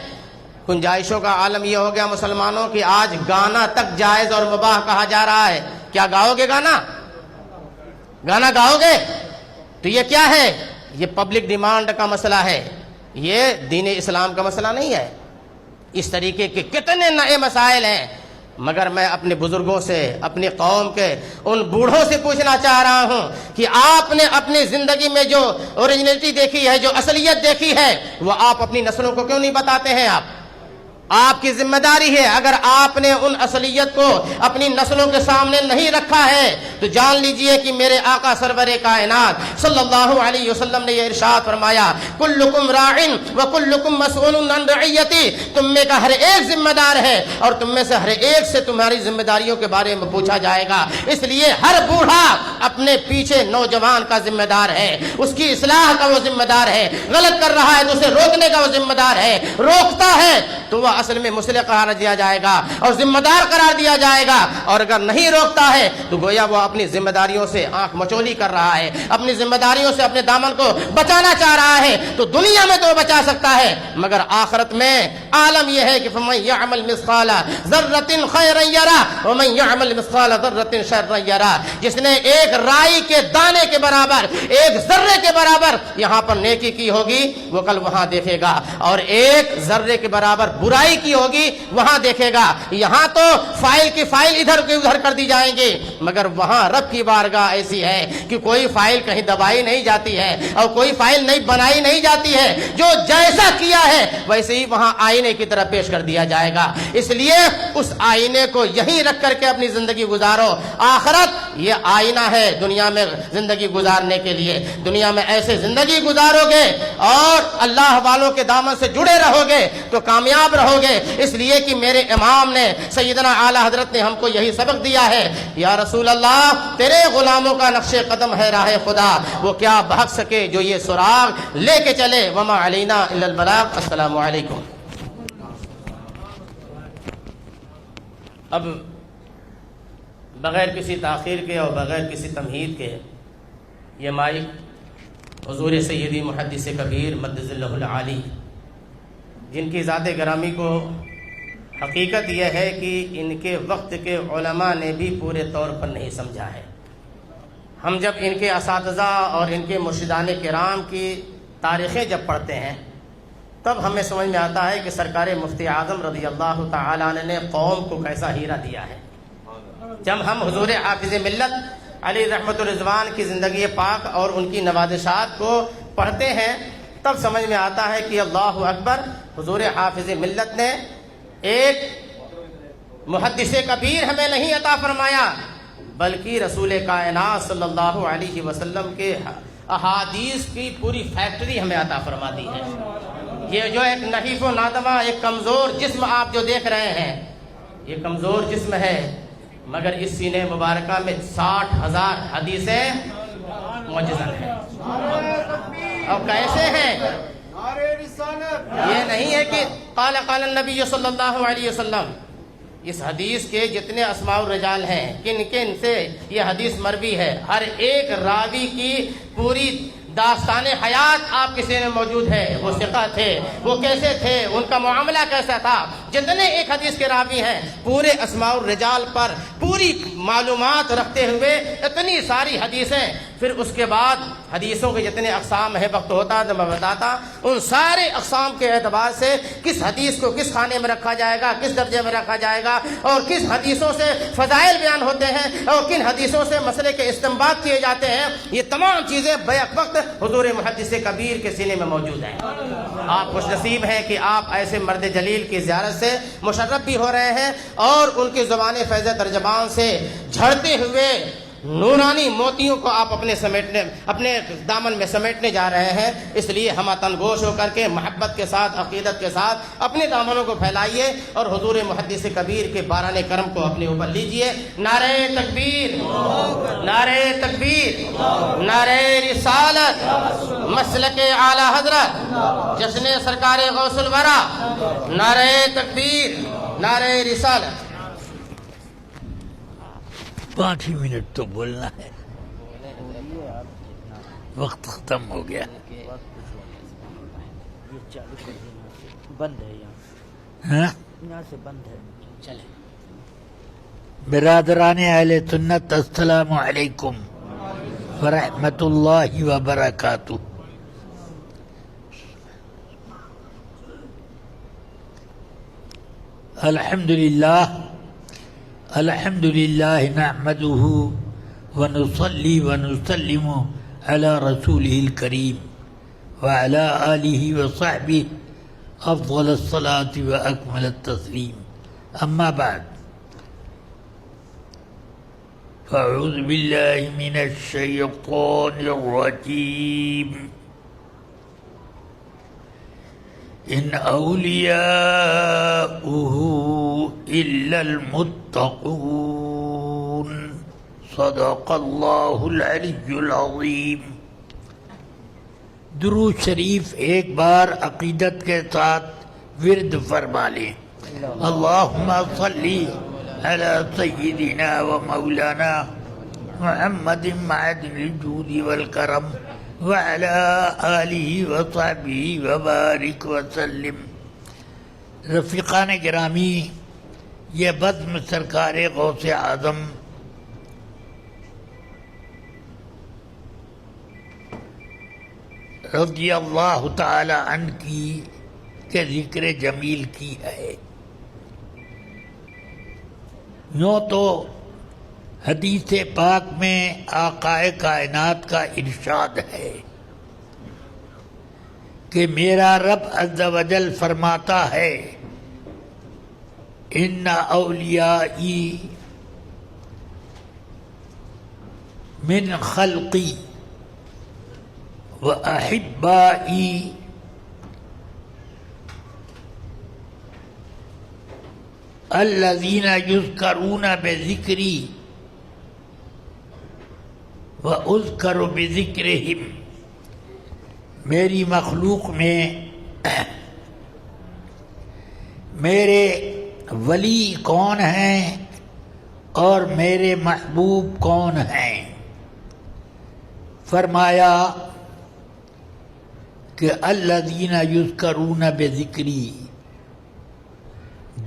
A: گنجائشوں کا عالم یہ ہو گیا مسلمانوں کہ آج گانا تک جائز اور مباح کہا جا رہا ہے۔ کیا گاؤ گے گانا گاؤ گے؟ تو یہ کیا ہے؟ یہ پبلک ڈیمانڈ کا مسئلہ ہے، یہ دین اسلام کا مسئلہ نہیں ہے۔ اس طریقے کے کتنے نئے مسائل ہیں، مگر میں اپنے بزرگوں سے، اپنی قوم کے ان بوڑھوں سے پوچھنا چاہ رہا ہوں کہ آپ نے اپنی زندگی میں جو اوریجنلٹی دیکھی ہے، جو اصلیت دیکھی ہے، وہ آپ اپنی نسلوں کو کیوں نہیں بتاتے ہیں؟ آپ کی ذمہ داری ہے، اگر آپ نے ان اصلیت کو اپنی نسلوں کے سامنے نہیں رکھا ہے تو جان لیجئے کہ میرے آقا سرور کائنات صلی اللہ علیہ وسلم نے یہ ارشاد فرمایا، کلکم راعٍ وکلکم مسئول عن رعیتی، تم میں کا ہر ایک ذمہ دار ہے اور تم میں سے ہر ایک سے تمہاری ذمہ داریوں کے بارے میں پوچھا جائے گا۔ اس لیے ہر بوڑھا اپنے پیچھے نوجوان کا ذمہ دار ہے، اس کی اصلاح کا وہ ذمہ دار ہے، غلط کر رہا ہے تو اسے روکنے کا وہ ذمہ دار ہے، روکتا ہے تو وہ اصل میں مصلح قرار دیا جائے گا اور ذمہ دار قرار دیا جائے گا، اور اگر نہیں روکتا ہے تو گویا وہ اپنی ذمہ داریوں سے آنکھ مچولی کر رہا ہے، اپنی ذمہ داریوں سے اپنے دامن کو بچانا چاہ رہا ہے۔ تو دنیا میں تو بچا سکتا ہے، مگر آخرت میں عالم یہ ہے کہ فَمَن يَعْمَلْ مِثْقَالَ ذَرَّةٍ خَيْرًا يَرَهُ وَمَن يَعْمَلْ مِثْقَالَ ذَرَّةٍ شَرًّا يَرَهُ، جس نے ایک رائی کے دانے کے برابر، ایک ذرے کے برابر یہاں پر نیکی کی ہوگی وہ کل وہاں دیکھے گا، اور ایک ذرے کے برابر برائی کی ہوگی وہاں دیکھے گا۔ یہاں تو فائل کی فائل ادھر کی ادھر کر دی جائیں گی، مگر وہاں رب کی بارگاہ ایسی ہے کہ کوئی فائل کہیں دبائی نہیں جاتی ہے اور کوئی فائل نہیں بنائی نہیں جاتی ہے، جو جیسا کیا ہے ویسے ہی وہاں آئینے کی طرح پیش کر دیا جائے گا۔ اس لیے اس آئینے کو یہیں رکھ کر کے اپنی زندگی گزارو، آخرت یہ آئینہ ہے دنیا میں زندگی گزارنے کے لیے۔ دنیا میں ایسے زندگی گزارو گے اور اللہ والوں کے دامن سے جڑے رہو گے تو کامیاب رہو گے، اس لیے کہ میرے امام نے، سیدنا اعلی حضرت نے ہم کو یہی سبق دیا ہے، یا رسول اللہ تیرے غلاموں کا نقش قدم ہے راہ خدا، وہ کیا بھگ سکے جو یہ سراغ لے کے چلے، وما علینا الا البلاغ۔ السلام علیکم۔ اب بغیر کسی تاخیر کے اور بغیر کسی تمہید کے یہ مائک حضور سیدی محدث کبیر مد ظلہ العالی، جن کی ذات گرامی کو حقیقت یہ ہے کہ ان کے وقت کے علماء نے بھی پورے طور پر نہیں سمجھا ہے۔ ہم جب ان کے اساتذہ اور ان کے مرشدان کرام کی تاریخیں جب پڑھتے ہیں تب ہمیں سمجھ میں آتا ہے کہ سرکار مفتی اعظم رضی اللہ تعالیٰ عنہ نے قوم کو کیسا ہیرا دیا ہے۔ جب ہم حضور حافظ ملت علی رحمت الرضوان کی زندگی پاک اور ان کی نوازشات کو پڑھتے ہیں تب سمجھ میں آتا ہے کہ اللہ اکبر، حضور حافظ ملت نے ایک محدث کبیر ہمیں نہیں عطا فرمایا، بلکہ رسول کائنات صلی اللہ علیہ وسلم کے احادیث کی پوری فیکٹری ہمیں عطا فرما دی ہے۔ یہ جو ایک نحیف و نادمہ، ایک کمزور جسم آپ جو دیکھ رہے ہیں، یہ کمزور جسم ہے، مگر اس سینے مبارکہ میں 60,000 حدیثیں معجزہ ہیں.
B: نعرہ تکبیر.
A: اب کیسے ہیں؟
B: نعرہ رسالت.
A: یہ نہیں ہے کہ قال النبی صلی اللہ علیہ وسلم. اس حدیث کے جتنے اسماء الرجال ہیں کن کن سے یہ حدیث مروی ہے، ہر ایک راوی کی پوری داستان حیات آپ کے سینے میں موجود ہے. وہ ثقہ تھے، وہ کیسے تھے، ان کا معاملہ کیسا تھا. جتنے ایک حدیث کے راوی ہیں پورے اسماء الرجال پر پوری معلومات رکھتے ہوئے اتنی ساری حدیثیں. پھر اس کے بعد حدیثوں کے جتنے اقسام ہیں، وقت ہوتا تو میں بتاتا، ان سارے اقسام کے اعتبار سے کس حدیث کو کس خانے میں رکھا جائے گا، کس درجے میں رکھا جائے گا، اور کس حدیثوں سے فضائل بیان ہوتے ہیں اور کن حدیثوں سے مسئلے کے استنباط کیے جاتے ہیں. یہ تمام چیزیں بیک وقت حضور محدث کبیر کے سینے میں موجود ہیں. آپ خوش نصیب ہیں کہ آپ ایسے مرد جلیل کی زیارت سے مشرف بھی ہو رہے ہیں اور ان کی زبان فیض ترجمان سے جھڑتے ہوئے نورانی موتیوں کو آپ اپنے دامن میں سمیٹنے جا رہے ہیں. اس لیے ہم تنگوش ہو کر کے محبت کے ساتھ، عقیدت کے ساتھ اپنے دامنوں کو پھیلائیے اور حضور محدث کبیر کے باران کرم کو اپنے اوپر لیجئے. نعرہ تکبیر، نعرہ تکبیر، نعرہ رسالت، مسلک اعلی حضرت، جشن سرکار غوث الورا. نعرہ تکبیر، نعرہ رسالت.
C: 5 ہی منٹ تو بولنا ہے، وقت ختم ہو گیا.
D: بند ہے
C: ہاں
D: یہاں سے بند ہے.
A: چلیں.
C: برادران اہل سنت، السلام علیکم ورحمۃ اللہ وبرکاتہ. الحمد للہ نحمده ونصلي ونسلم على رسوله الكريم وعلى آله وصحبه أفضل الصلاة وأكمل التسليم. أما بعد، فأعوذ بالله من الشيطان الرجيم. إن أولياؤه إلا المتقون. صدق الله العلي العظيم. درود شریف ایک بار عقیدت کے ساتھ ورد فرما لیں. اللهم صل على سيدنا ومولانا محمد معدن الجود والكرم وعلى آلہ وصحبہ وبارک وسلم. رفیقان گرامی، یہ بزم سرکار غوث اعظم رضی اللہ تعالی عنہ کی کے ذکر جمیل کی ہے. یوں تو حدیث پاک میں آقا کائنات کا ارشاد ہے کہ میرا رب عز و جل فرماتا ہے ان اولیائی من خلقی و احبائی الذین یذکرون بذکری وَأُذْكَرُ بِذِكْرِهِمْ. میری مخلوق میں میرے ولی کون ہیں اور میرے محبوب کون ہیں؟ فرمایا کہ الذین یذکرون بذکری،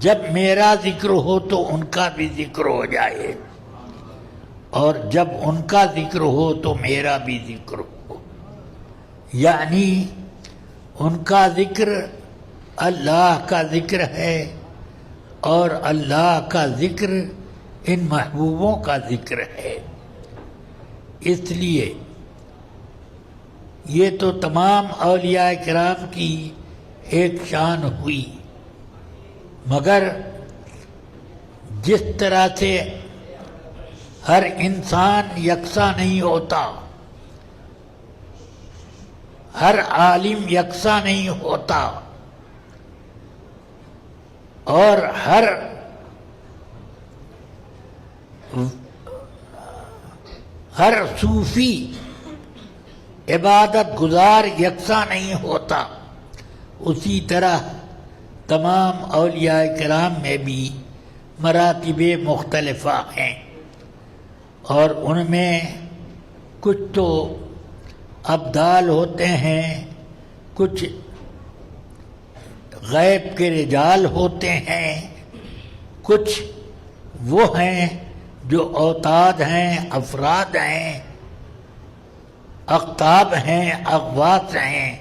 C: جب میرا ذکر ہو تو ان کا بھی ذکر ہو جائے، اور جب ان کا ذکر ہو تو میرا بھی ذکر ہو. یعنی ان کا ذکر اللہ کا ذکر ہے اور اللہ کا ذکر ان محبوبوں کا ذکر ہے. اس لیے یہ تو تمام اولیاء کرام کی ایک شان ہوئی، مگر جس طرح سے ہر انسان یکساں نہیں ہوتا، ہر عالم یکساں نہیں ہوتا، اور ہر ہر صوفی عبادت گزار یکساں نہیں ہوتا، اسی طرح تمام اولیاء کرام میں بھی مراتب مختلفہ ہیں، اور ان میں کچھ تو ابدال ہوتے ہیں، کچھ غیب کے رجال ہوتے ہیں، کچھ وہ ہیں جو اوتاد ہیں، افراد ہیں، اقطاب ہیں، اغواث ہیں،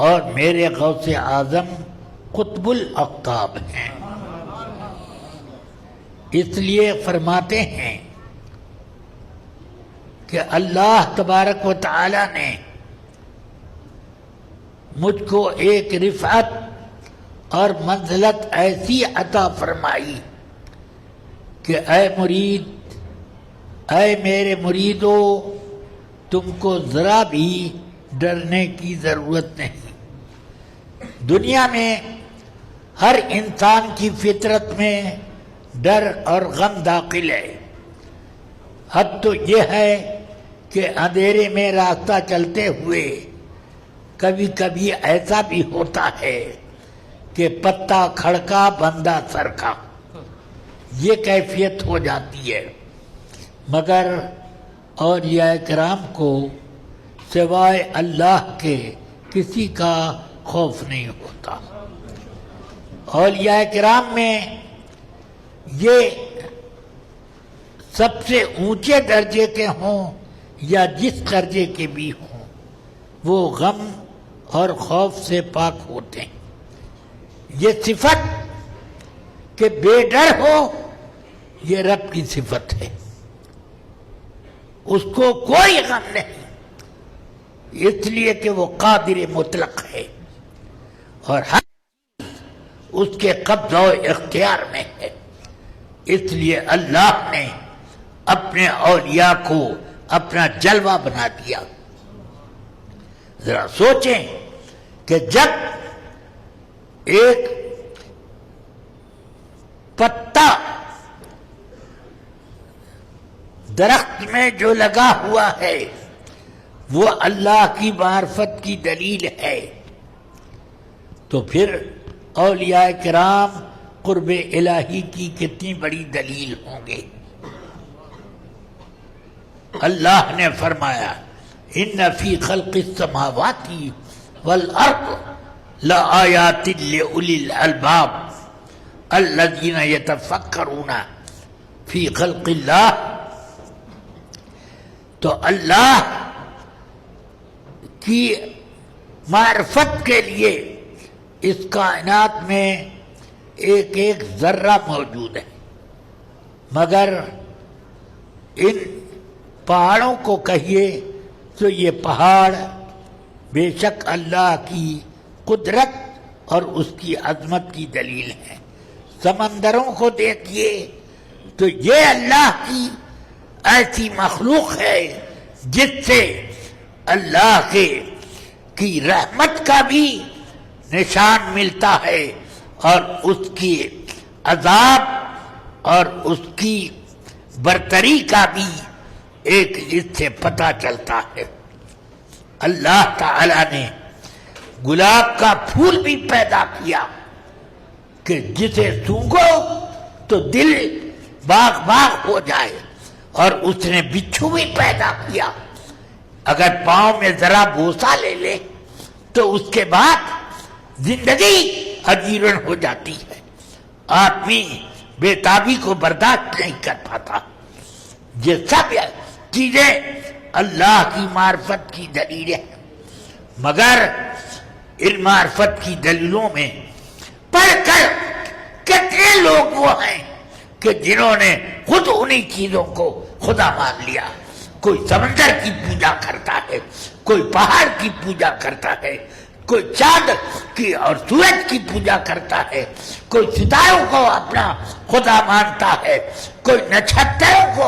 C: اور میرے غوث اعظم قطب الاقطاب ہیں۔ اس لیے فرماتے ہیں کہ اللہ تبارک و تعالی نے مجھ کو ایک رفعت اور منزلت ایسی عطا فرمائی کہ اے مرید، اے میرے مریدو، تم کو ذرا بھی ڈرنے کی ضرورت نہیں۔ دنیا میں ہر انسان کی فطرت میں ڈر اور غم داخل ہے۔ حد تو یہ ہے کہ اندھیرے میں راستہ چلتے ہوئے کبھی کبھی ایسا بھی ہوتا ہے کہ پتا کھڑکا بندہ سرکا، یہ کیفیت ہو جاتی ہے، مگر اولیاء کرام کو سوائے اللہ کے کسی کا خوف نہیں ہوتا۔ اولیاء کرام میں یہ سب سے اونچے درجے کے ہوں یا جس درجے کے بھی ہوں، وہ غم اور خوف سے پاک ہوتے ہیں۔ یہ صفت کہ بے ڈر ہو، یہ رب کی صفت ہے، اس کو کوئی غم نہیں، اس لیے کہ وہ قادر مطلق ہے اور ہر اس کے قبضہ و اختیار میں ہے۔ اس لیے اللہ نے اپنے اولیاء کو اپنا جلوہ بنا دیا۔ ذرا سوچیں کہ جب ایک پتا درخت میں جو لگا ہوا ہے وہ اللہ کی معرفت کی دلیل ہے، تو پھر اولیاء کرام قرب الہی کی کتنی بڑی دلیل ہوں گے۔ اللہ نے فرمایا ان فی خلق السماوات والارض لآیات لأولی الالباب الذین یتفکرون فی خلق اللہ۔ تو اللہ کی معرفت کے لیے اس کائنات میں ایک ایک ذرہ موجود ہے، مگر ان پہاڑوں کو کہیے تو یہ پہاڑ بے شک اللہ کی قدرت اور اس کی عظمت کی دلیل ہے۔ سمندروں کو دیکھیے تو یہ اللہ کی ایسی مخلوق ہے جس سے اللہ کی رحمت کا بھی نشان ملتا ہے اور اس کی عذاب اور اس کی برتری کا بھی ایک اس سے پتہ چلتا ہے۔ اللہ تعالی نے گلاب کا پھول بھی پیدا کیا کہ جسے سونگھو تو دل باغ باغ ہو جائے، اور اس نے بچھو بھی پیدا کیا، اگر پاؤں میں ذرا بوسہ لے لے تو اس کے بعد زندگی اجیرن ہو جاتی ہے، آدمی بے تابی کو برداشت نہیں کر پاتا۔ یہ سب چیزیں اللہ کی معرفت کی دلیلیں ہیں، مگر ان معرفت کی دلیلوں میں پڑھ کر کتنے لوگ وہ ہیں کہ جنہوں نے خود انہی چیزوں کو خدا مان لیا۔ کوئی سمندر کی پوجا کرتا ہے، کوئی پہاڑ کی پوجا کرتا ہے، کوئی چاند کی اور سورج کی پوجا کرتا ہے، کوئی ستاروں کو اپنا خدا مانتا ہے، کوئی نچھتروں کو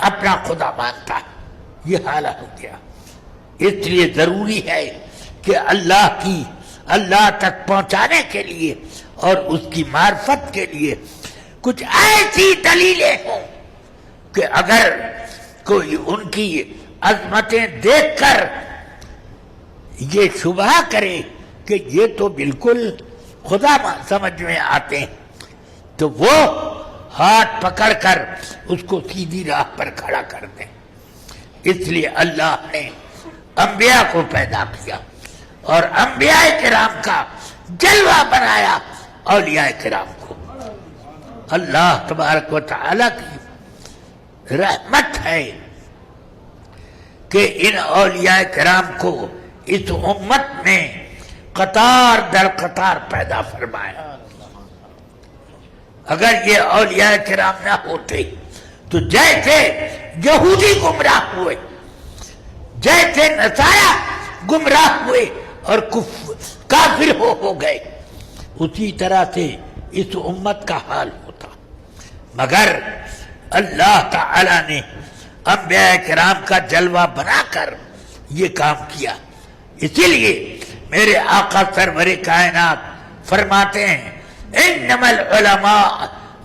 C: اپنا خدا مانتا ہے۔ یہ حال ہو گیا۔ اس لیے ضروری ہے کہ اللہ تک پہنچانے کے لیے اور اس کی معرفت کے لیے کچھ ایسی دلیلیں ہوں کہ اگر کوئی ان کی عظمتیں دیکھ کر یہ شبہ کرے کہ یہ تو بالکل خدا سمجھ میں آتے ہیں، تو وہ ہاتھ پکڑ کر اس کو سیدھی راہ پر کھڑا کر دیں۔ اس لیے اللہ نے انبیاء کو پیدا کیا اور انبیاء کرام کا جلوہ بنایا اولیاء کرام کو۔ اللہ تبارک و تعالیٰ کی رحمت ہے کہ ان اولیاء کرام کو اس امت میں قطار در قطار پیدا فرمایا۔ اگر یہ اولیاء کرام نہ ہوتے تو جیسے یہودی گمراہ ہوئے، جیسے نصارا گمراہ ہوئے اور کافر ہو گئے، اسی طرح سے اس امت کا حال ہوتا۔ مگر اللہ تعالی نے انبیاء کرام کا جلوہ بنا کر یہ کام کیا۔ اسی لیے میرے آقا سرور کائنات فرماتے ہیں انما العلماء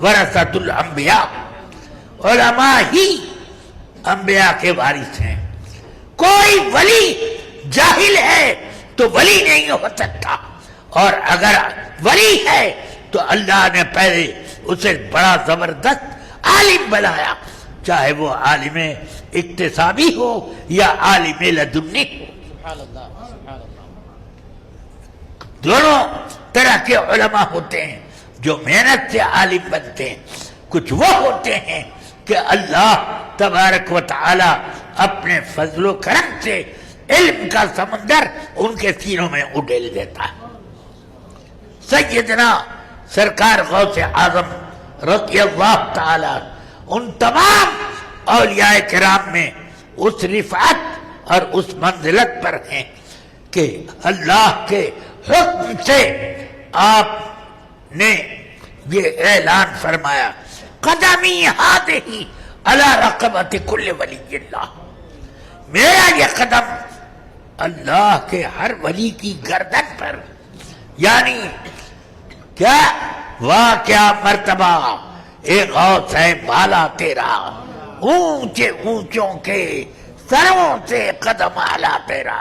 C: ورثۃ الانبیاء، علماء ہی انبیاء کے وارث ہیں۔ کوئی ولی جاہل ہے تو ولی نہیں ہو سکتا، اور اگر ولی ہے تو اللہ نے پہلے اسے بڑا زبردست عالم بنایا، چاہے وہ عالم اکتسابی ہو یا عالم لدنی ہو۔
A: سبحان اللہ، سبحان اللہ۔
C: دونوں طرح کے علماء ہوتے ہیں جو محنت سے عالم بنتے ہیں، کچھ وہ ہوتے ہیں کہ اللہ تبارک و تعالی اپنے فضل و کرم سے علم کا سمندر ان کے سینوں میں اڈیل دیتا ہے۔ سیدنا سرکار غوث اعظم رضی اللہ تعالی ان تمام اولیاء کرام میں اس رفعت اور اس منزلت پر ہیں کہ اللہ کے حکم سے آپ نے یہ اعلان فرمایا قدمی ہاتھی علی رقبت کل ولی اللہ، میرا یہ قدم اللہ کے ہر ولی کی گردن پر، یعنی کیا واہ کیا مرتبہ اے غوث ہے بالا تیرا، اونچے اونچوں کے سروں سے قدم اعلیٰ تیرا،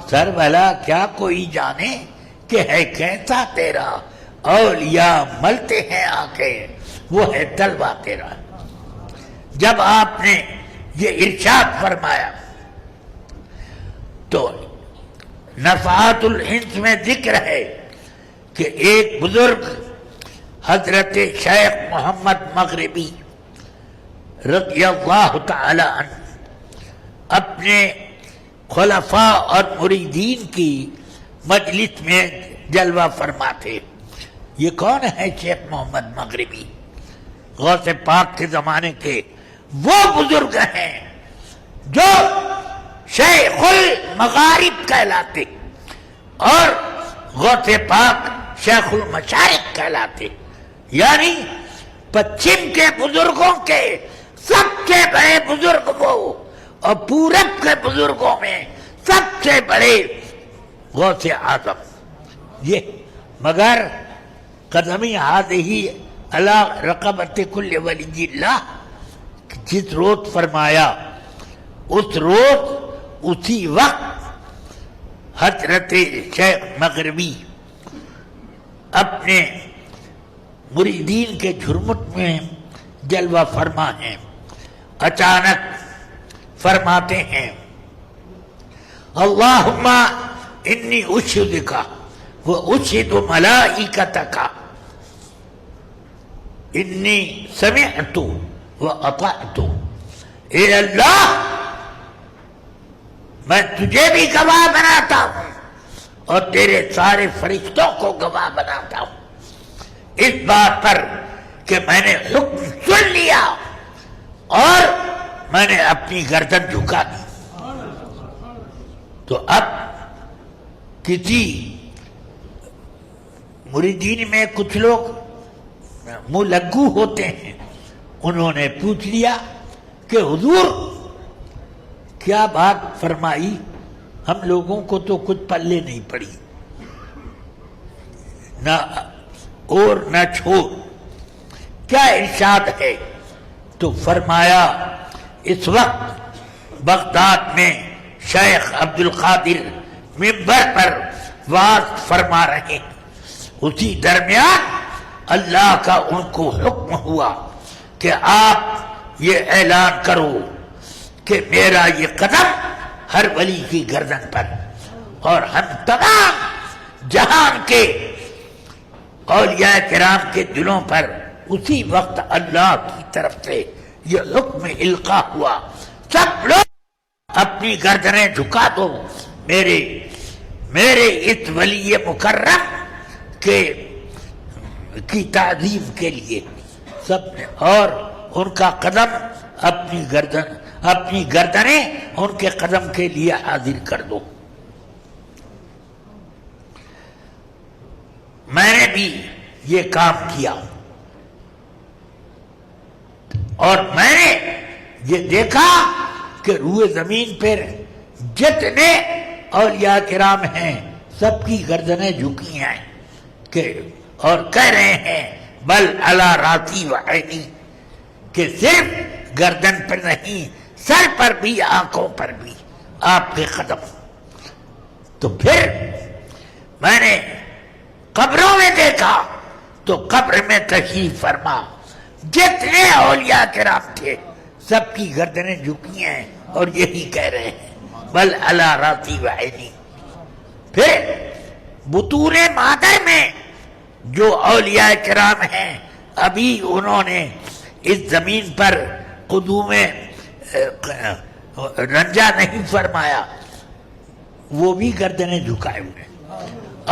C: سر بھلا کیا کوئی جانے کہ ہے کیسا تیرا، اولیاء ملتے ہیں آ کے وہ ہے تلوا تیرا۔ جب آپ نے یہ ارشاد فرمایا تو نفحات الانس میں ذکر ہے کہ ایک بزرگ حضرت شیخ محمد مغربی رضی اللہ تعالی عنہ اپنے خلفاء اور مریدین کی مجلس میں جلوہ فرماتے۔ یہ کون ہے شیخ محمد مغربی؟ غوث پاک کے زمانے کے وہ بزرگ ہیں جو شیخ المغارب کہلاتے اور غوث پاک شیخ المشارق کہلاتے، یعنی پچھم کے بزرگوں کے سب سے بڑے بزرگ وہ، اور پورب کے بزرگوں میں سب سے بڑے غوث اعظم یہ۔ مگر قدمی ہاتھی علی رقبت کل ولی اللہ، جس روز فرمایا اس روز اسی وقت حضرت شیخ مغربی اپنے مریدین کے جھرمٹ میں جلوہ فرما ہیں۔ اچانک فرماتے ہیں اللہم انی اشہدک و اشہد ملائکتک انی سمعت و اطعت، اے اللہ میں تجھے بھی گواہ بناتا ہوں اور تیرے سارے فرشتوں کو گواہ بناتا ہوں اس بات پر کہ میں نے حکم سن لیا اور میں نے اپنی گردن جھکا دی۔ تو اب کسی مریدین میں کچھ لوگ منہ لگو ہوتے ہیں، انہوں نے پوچھ لیا کہ حضور کیا بات فرمائی، ہم لوگوں کو تو کچھ پلے نہیں پڑی، نہ اور نہ چھوڑ، کیا ارشاد ہے؟ تو فرمایا اس وقت بغداد میں شیخ عبد القادر ممبر پر وعظ فرما رہے ہیں، اسی درمیان اللہ کا ان کو حکم ہوا کہ آپ یہ اعلان کرو کہ میرا یہ قدم ہر ولی کی گردن پر، اور ہم تمام جہان کے اولیاء کرام کے دلوں پر اسی وقت اللہ کی طرف سے یہ حکم القا ہوا، سب لوگ اپنی گردنیں جھکا دو میرے اس ولی مکرم کی تعظیم کے لیے سب نے، اور ان کا قدم اپنی گردنیں ان کے قدم کے لیے حاضر کر دو۔ میں نے بھی یہ کام کیا اور میں نے یہ دیکھا کہ روئے زمین پر جتنے اولیاء کرام ہیں سب کی گردنیں جھکی ہیں اور کہہ رہے ہیں بل علی راسی و عینی، کہ صرف گردن پر نہیں، سر پر بھی، آنکھوں پر بھی آپ کے قدم۔ تو پھر میں نے قبروں میں دیکھا تو قبر میں تشریف فرما جتنے اولیاء کرام تھے سب کی گردنیں جھکی ہیں اور یہی کہہ رہے ہیں بل علی راسی و عینی۔ پھر بطون مادر میں جو اولیاء کرام ہیں ابھی انہوں نے اس زمین پر قدوم رنجا نہیں فرمایا، وہ بھی گردنیں جھکائے ہوئے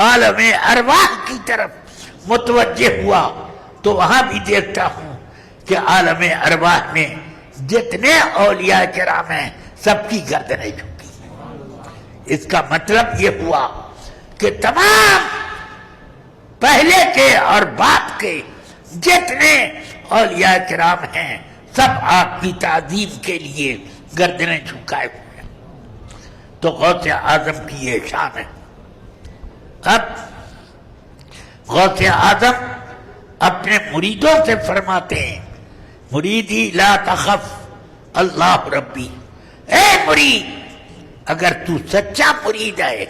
C: عالم ارواح کی طرف متوجہ ہوا تو وہاں بھی دیکھتا ہوں کہ عالم ارواح میں جتنے اولیاء کرام ہیں سب کی گردنیں جھکی۔ اس کا مطلب یہ ہوا کہ تمام پہلے کے اور بعد کے جتنے اولیاء کرام ہیں سب آپ کی تعظیم کے لیے گردنیں جھکائے ہوئے ہیں۔ تو غوث اعظم کی یہ شان ہے۔ اب غوث اعظم اپنے مریدوں سے فرماتے ہیں مریدی لا تخف اللہ ربی، اے مرید اگر تو سچا مرید ہے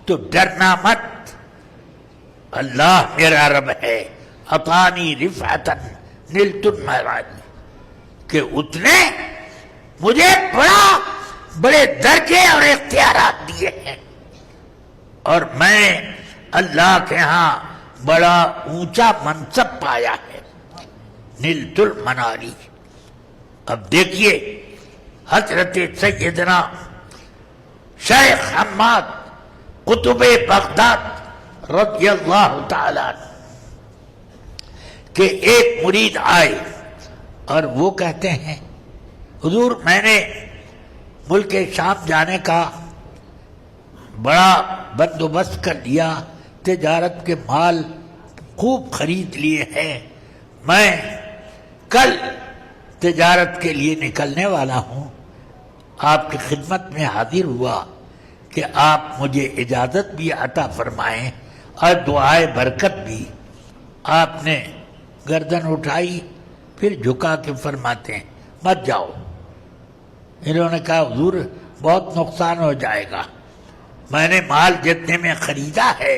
C: تو ڈرنا مت، اللہ میرا رب ہے، اعطانی رفعتا نلت المراد، کہ اس نے مجھے بڑے درجے اور اختیارات دیے ہیں اور میں اللہ کے ہاں بڑا اونچا منصب پایا ہے، نلت المنالی۔ اب دیکھیے حضرت سیدنا شیخ حماد قطب بغداد رضی اللہ تعالی عنہ کہ ایک مرید آئے اور وہ کہتے ہیں حضور میں نے ملک شام جانے کا بڑا بندوبست کر لیا، تجارت کے مال خوب خرید لیے ہیں، میں کل تجارت کے لیے نکلنے والا ہوں، آپ کی خدمت میں حاضر ہوا کہ آپ مجھے اجازت بھی عطا فرمائیں اور دعائے برکت بھی۔ آپ نے گردن اٹھائی پھر جھکا کے فرماتے ہیں مت جاؤ۔ انہوں نے کہا حضور بہت نقصان ہو جائے گا، میں نے مال جتنے میں خریدا ہے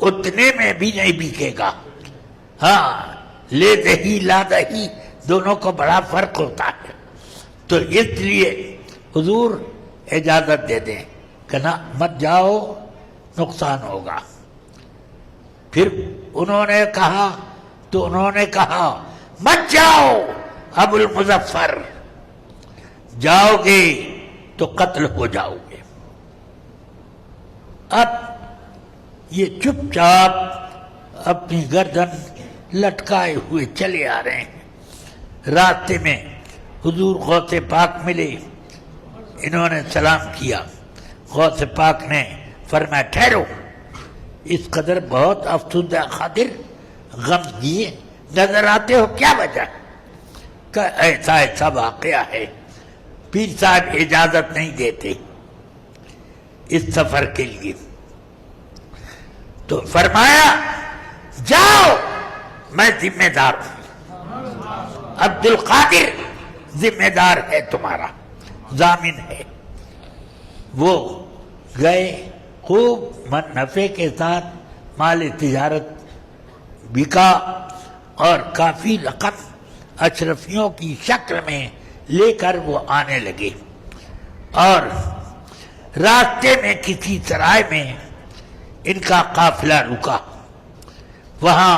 C: اتنے میں بھی نہیں بکے گا، ہاں لے دہی لا دہی دونوں کو بڑا فرق ہوتا ہے، تو اس لیے حضور اجازت دے دیں کہ نہ مت جاؤ نقصان ہوگا۔ پھر انہوں نے کہا مت جاؤ ابو المظفر، جاؤ گے تو قتل ہو جاؤ گے۔ اب یہ چپ چاپ اپنی گردن لٹکائے ہوئے چلے آ رہے ہیں۔ راستے میں حضور غوث پاک ملے، انہوں نے سلام کیا، غوث پاک نے فرمایا ٹھہرو، اس قدر بہت افسردہ خاطر غمگین نظر آتے ہو، کیا وجہ؟ کہ ایسا واقعہ ہے، پیر صاحب اجازت نہیں دیتے اس سفر کے لیے، تو فرمایا جاؤ میں ذمہ دار ہوں۔ عبد القادر ذمہ دار ہے تمہارا، ضامن ہے۔ وہ گئے، خوب نفع کے ساتھ مال تجارت بکا اور کافی رقم اشرفیوں کی شکل میں لے کر وہ آنے لگے، اور راستے میں کسی سرائے میں ان کا قافلہ رکا۔ وہاں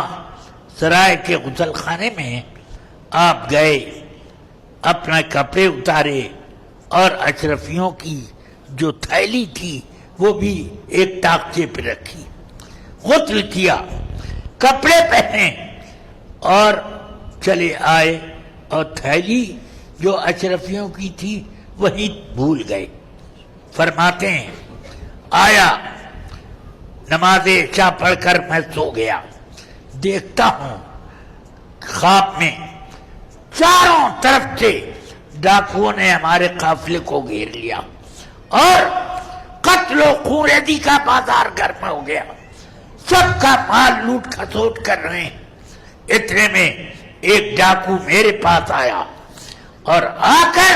C: سرائے کے غسل خانے میں آپ گئے، اپنا کپڑے اتارے اور اشرفیوں کی جو تھیلی تھی وہ بھی ایک ٹاقچے پہ رکھی، غسل کیا، کپڑے پہنے اور چلے آئے، اور تھیلی جو اشرفیوں کی تھی وہی بھول گئے۔ فرماتے ہیں آیا، نماز عشاء پڑھ کر میں سو گیا، دیکھتا ہوں خواب میں چاروں طرف سے ڈاکوؤں نے ہمارے قافلے کو گھیر لیا اور قتل و خونریزی کا بازار گرم ہو گیا، سب کا مال لوٹ کھسوٹ کر رہے ہیں۔ اتنے میں ایک ڈاکو میرے پاس آیا اور آ کر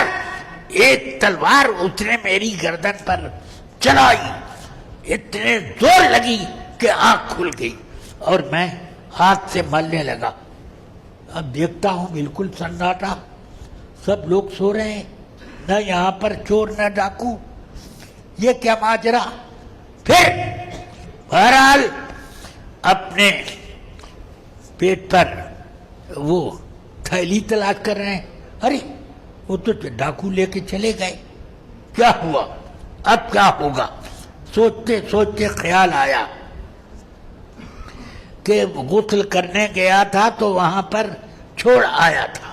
C: ایک تلوار اس نے میری گردن پر چلائی، اتنے زور لگی کہ آنکھ کھل گئی اور میں ہاتھ سے ملنے لگا۔ اب دیکھتا ہوں بالکل سناٹا، سب لوگ سو رہے ہیں، نہ یہاں پر چور نہ ڈاکو، یہ کیا ماجرا؟ پھر بہرحال اپنے پیٹ پر وہ تھیلی تلاش کر رہے ہیں، ارے وہ تو ڈاکو لے کے چلے گئے، کیا ہوا اب کیا ہوگا؟ سوچتے سوچتے خیال آیا کہ غسل کرنے گیا تھا تو وہاں پر چھوڑ آیا تھا،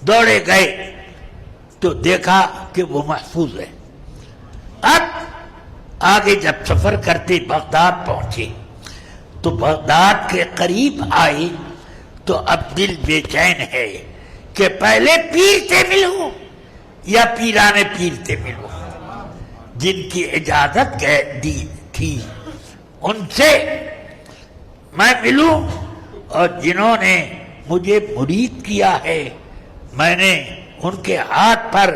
C: دوڑے گئے تو دیکھا کہ وہ محفوظ ہے۔ اب آگے جب سفر کرتے بغداد پہنچے تو بغداد کے قریب آئے تو اب دل بے چین ہے کہ پہلے پیر سے ملوں یا پیران پیر سے ملوں، جن کی اجازت دی تھی ان سے میں ملوں، اور جنہوں نے مجھے مرید کیا ہے میں نے ان کے ہاتھ پر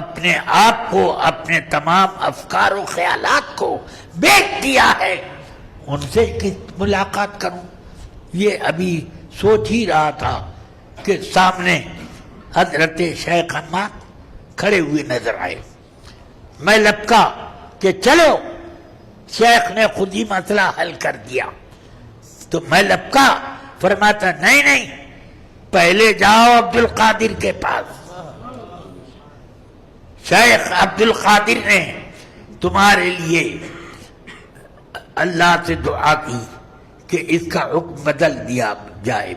C: اپنے آپ کو، اپنے تمام افکار و خیالات کو بیچ دیا ہے، ان سے ملاقات کروں۔ یہ ابھی سوچ ہی رہا تھا کہ سامنے حضرت شیخ حماد کھڑے ہوئے نظر آئے۔ میں لپکا کہ چلو، شیخ نے خود ہی مسئلہ حل کر دیا، تو میں لپکا، فرماتا نہیں نہیں، پہلے جاؤ عبد القادر کے پاس، شیخ عبد القادر نے تمہارے لیے اللہ سے دعا کی کہ اس کا حکم بدل دیا جائے۔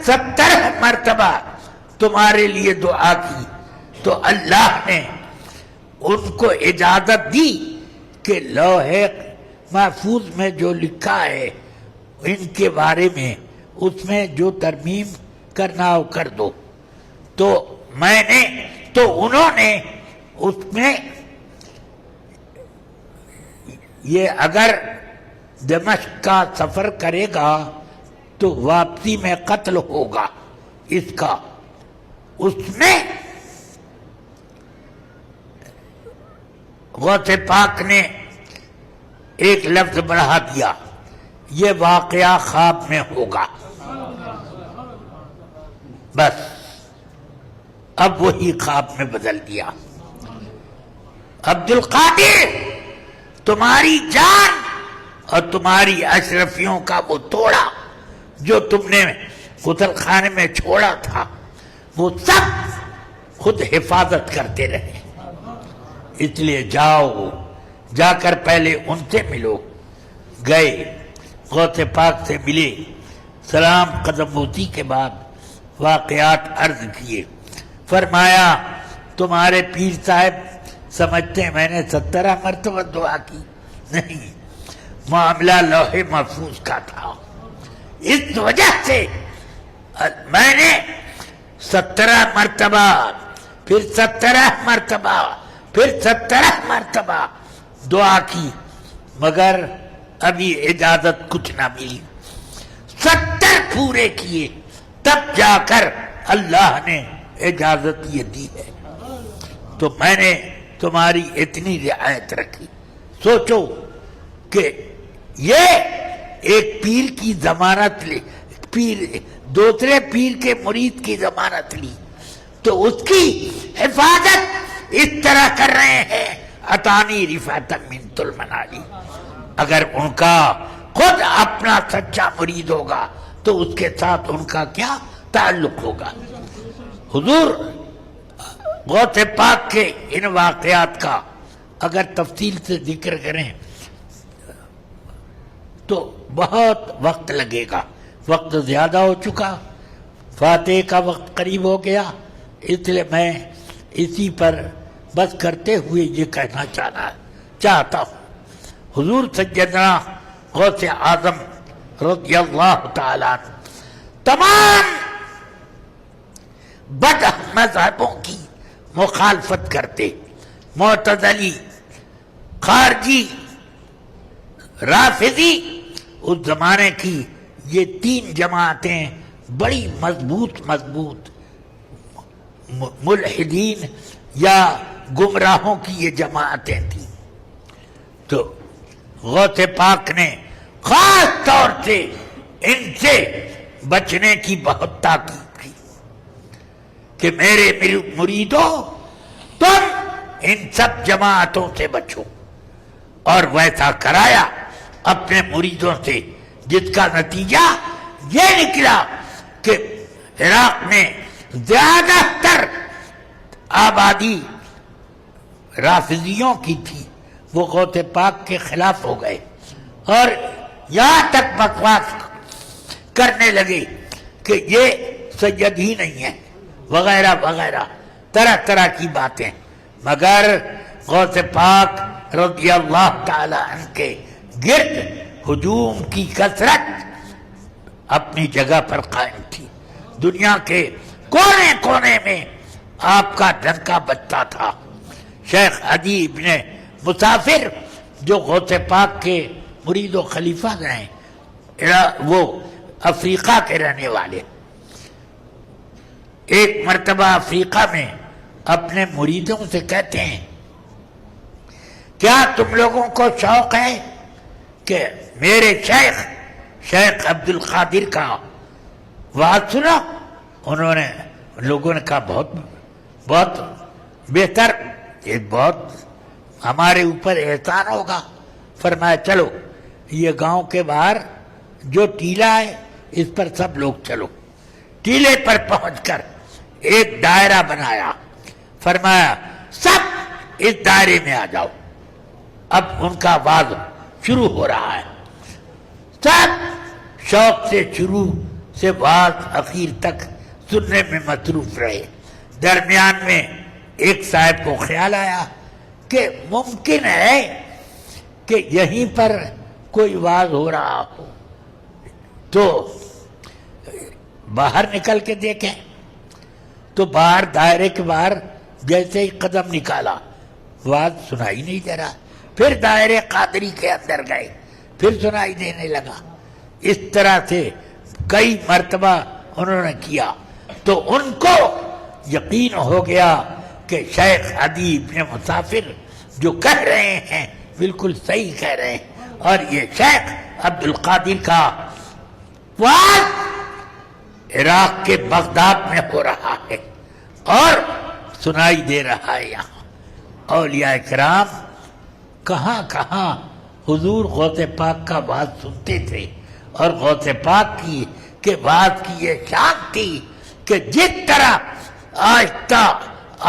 C: 70 مرتبہ تمہارے لیے دعا کی تو اللہ نے ان کو اجازت دی کہ لوح محفوظ میں جو لکھا ہے ان کے بارے میں، اس میں جو ترمیم کرنا ہو کر دو۔ تو انہوں نے اس میں یہ اگر دمشق کا سفر کرے گا تو واپسی میں قتل ہوگا اس کا، اس میں غوث پاک نے ایک لفظ بڑھا دیا، یہ واقعہ خواب میں ہوگا، بس اب وہی خواب میں بدل دیا۔ عبد القادر، تمہاری جان اور تمہاری اشرفیوں کا وہ توڑا جو تم نے غسل خانے میں چھوڑا تھا، وہ سب خود حفاظت کرتے رہے، اس لیے جاؤ، جا کر پہلے ان سے ملو۔ گئے، غوث پاک سے ملے، سلام قدم بوسی کے بعد واقعات عرض کیے۔ فرمایا تمہارے پیر صاحب سمجھتے ہیں میں نے 70 مرتبہ دعا کی، نہیں، معاملہ لوح محفوظ کا تھا، اس وجہ سے میں نے 17 مرتبہ، پھر 17 مرتبہ، پھر 17 مرتبہ دعا کی، مگر ابھی اجازت کچھ نہ ملی۔ 70 پورے کیے تب جا کر اللہ نے اجازت یہ دی ہے. تو میں نے تمہاری اتنی رعایت رکھی. سوچو کہ یہ ایک پیر کی ضمانت لی، دوسرے پیر کے مرید کی ضمانت لی، تو اس کی حفاظت اس طرح کر رہے ہیں اتانی رفعتا من المنالی. اگر ان کا خود اپنا سچا مرید ہوگا تو اس کے ساتھ ان کا کیا تعلق ہوگا. حضور غوث پاک کے ان واقعات کا اگر تفصیل سے ذکر کریں تو بہت وقت لگے گا. وقت زیادہ ہو چکا، فاتح کا وقت قریب ہو گیا، اس لیے میں اسی پر بس کرتے ہوئے یہ کہنا چاہتا ہوں. حضور سیدنا غوث اعظم رضی اللہ تعالیٰ عنہ تمام بد مذہبوں کی مخالفت کرتے. معتزلی، خارجی، رافضی، اس زمانے کی یہ تین جماعتیں بڑی مضبوط ملحدین یا گمراہوں کی یہ جماعتیں تھیں. تو غوث پاک نے خاص طور سے ان سے بچنے کی بہت تاکید کی کہ میرے مریدوں تم ان سب جماعتوں سے بچو. اور ویسا کرایا اپنے مریدوں سے، جس کا نتیجہ یہ نکلا کہ عراق میں زیادہ تر آبادی رافضیوں کی تھی، وہ غوث پاک کے خلاف ہو گئے اور یہاں تک بکواس کرنے لگے کہ یہ سید ہی نہیں ہے وغیرہ وغیرہ، طرح طرح کی باتیں. مگر غوث پاک رضی اللہ تعالی عنہ کے گرد ہجوم کی کثرت اپنی جگہ پر قائم تھی. دنیا کے کونے کونے میں آپ کا ڈنکا بجتا تھا. شیخ عدی ابن مسافر جو غوث پاک کے مرید و خلیفہ رہے، وہ افریقہ کے رہنے والے، ایک مرتبہ افریقہ میں اپنے مریدوں سے کہتے ہیں کیا تم لوگوں کو شوق ہے کہ میرے شیخ عبد القادر کا وعظ سنا؟ انہوں نے لوگوں نے کہا بہت بہتر، یہ بہت ہمارے اوپر احسان ہوگا. فرمایا چلو یہ گاؤں کے باہر جو ٹیلا ہے اس پر سب لوگ چلو. ٹیلے پر پہنچ کر ایک دائرہ بنایا، فرمایا سب اس دائرے میں آ جاؤ. اب ان کا وعظ شروع ہو رہا ہے. سب شوق سے شروع سے وعظ اخیر تک سننے میں مصروف رہے. درمیان میں ایک صاحب کو خیال آیا کہ ممکن ہے کہ یہیں پر کوئی وعظ ہو رہا ہو، تو باہر نکل کے دیکھیں. تو باہر دائرے کے باہر جیسے ہی قدم نکالا وعظ سنائی نہیں دے رہا. پھر دائرے قادری کے اندر گئے، پھر سنائی دینے لگا. اس طرح سے کئی مرتبہ انہوں نے کیا تو ان کو یقین ہو گیا کہ شیخ عدی ابن مسافر جو کہہ رہے ہیں بالکل صحیح کہہ رہے ہیں. اور یہ شیخ عبد القادر کا وعظ عراق کے بغداد میں ہو رہا ہے اور سنائی دے رہا ہے. یہاں اولیاء کرام کہاں کہاں حضور غوث پاک کا وعظ سنتے تھے. اور غوث پاک کے وعظ کی یہ شان تھی کہ جس طرح آہستہ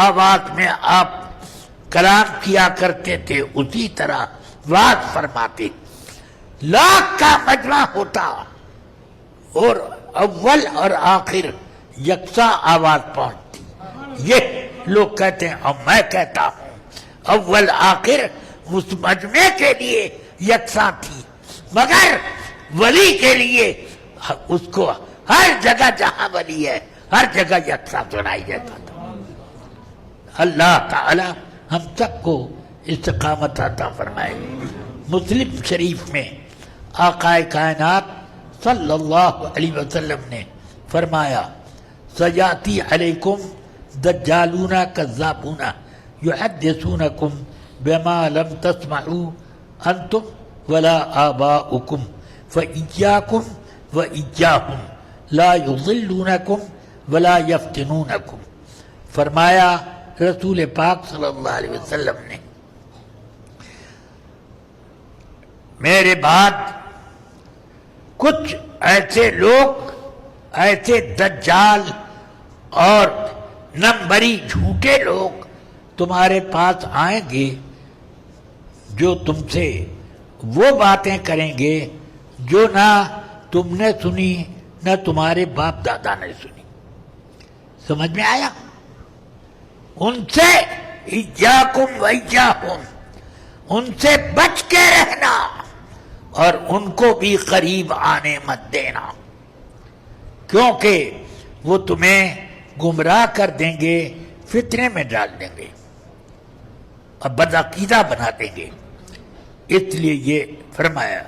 C: آواز میں آپ کلام کیا کرتے تھے اسی طرح وعظ فرماتے. لاکھ کا مجمع ہوتا اور اول اور آخر یکساں آواز پہنچتی. یہ لوگ کہتے ہیں اور میں کہتا ہوں اول آخر اس مجمع کے لیے یکساں تھی، مگر ولی کے لیے اس کو ہر جگہ جہاں ولی ہے ہر جگہ یکساں سنائی دیتا تھا. اللہ تعالی ہم سب کو استقامت عطا فرمائے. مسلم شریف میں آقا کائنات صلی اللہ علیہ وسلم نے فرمایا سیاتی علیکم دجالون کذابون یحدثونکم بما لم تسمعوا انتم ولا آباؤکم فإیاکم وإیاہم لا یضلونکم ولا یفتنونکم. فرمایا رسول پاک صلی اللہ علیہ وسلم نے میرے بعد کچھ ایسے لوگ، ایسے دجال اور نمبری جھوٹے لوگ تمہارے پاس آئیں گے جو تم سے وہ باتیں کریں گے جو نہ تم نے سنی نہ تمہارے باپ دادا نے سنی. سمجھ میں آیا؟ ان سے ایاکم وایاہم، ان سے بچ کے رہنا اور ان کو بھی قریب آنے مت دینا، کیونکہ وہ تمہیں گمراہ کر دیں گے، فتنے میں ڈال دیں گے اور بدعقیدہ بنا دیں گے. اس لیے یہ فرمایا.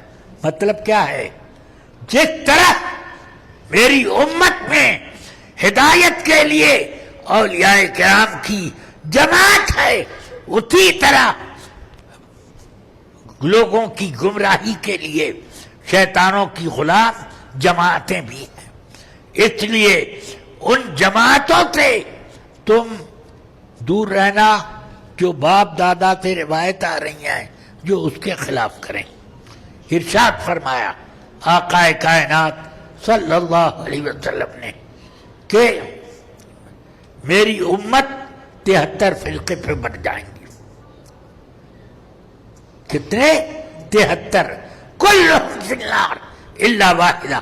C: مطلب کیا ہے؟ جس طرح میری امت میں ہدایت کے لیے اولیاء کرام کی جماعت ہے، اسی طرح لوگوں کی گمراہی کے لیے شیطانوں کی غلام جماعتیں بھی ہیں. اس لیے ان جماعتوں سے تم دور رہنا جو باپ دادا سے روایت آ رہی ہیں جو اس کے خلاف کریں. ارشاد فرمایا آقا کائنات صلی اللہ علیہ وسلم نے کہ میری امت 73 فرقے پہ بٹ جائیں گی. کتنے؟ 73. کلہم فی النار الا واحدہ،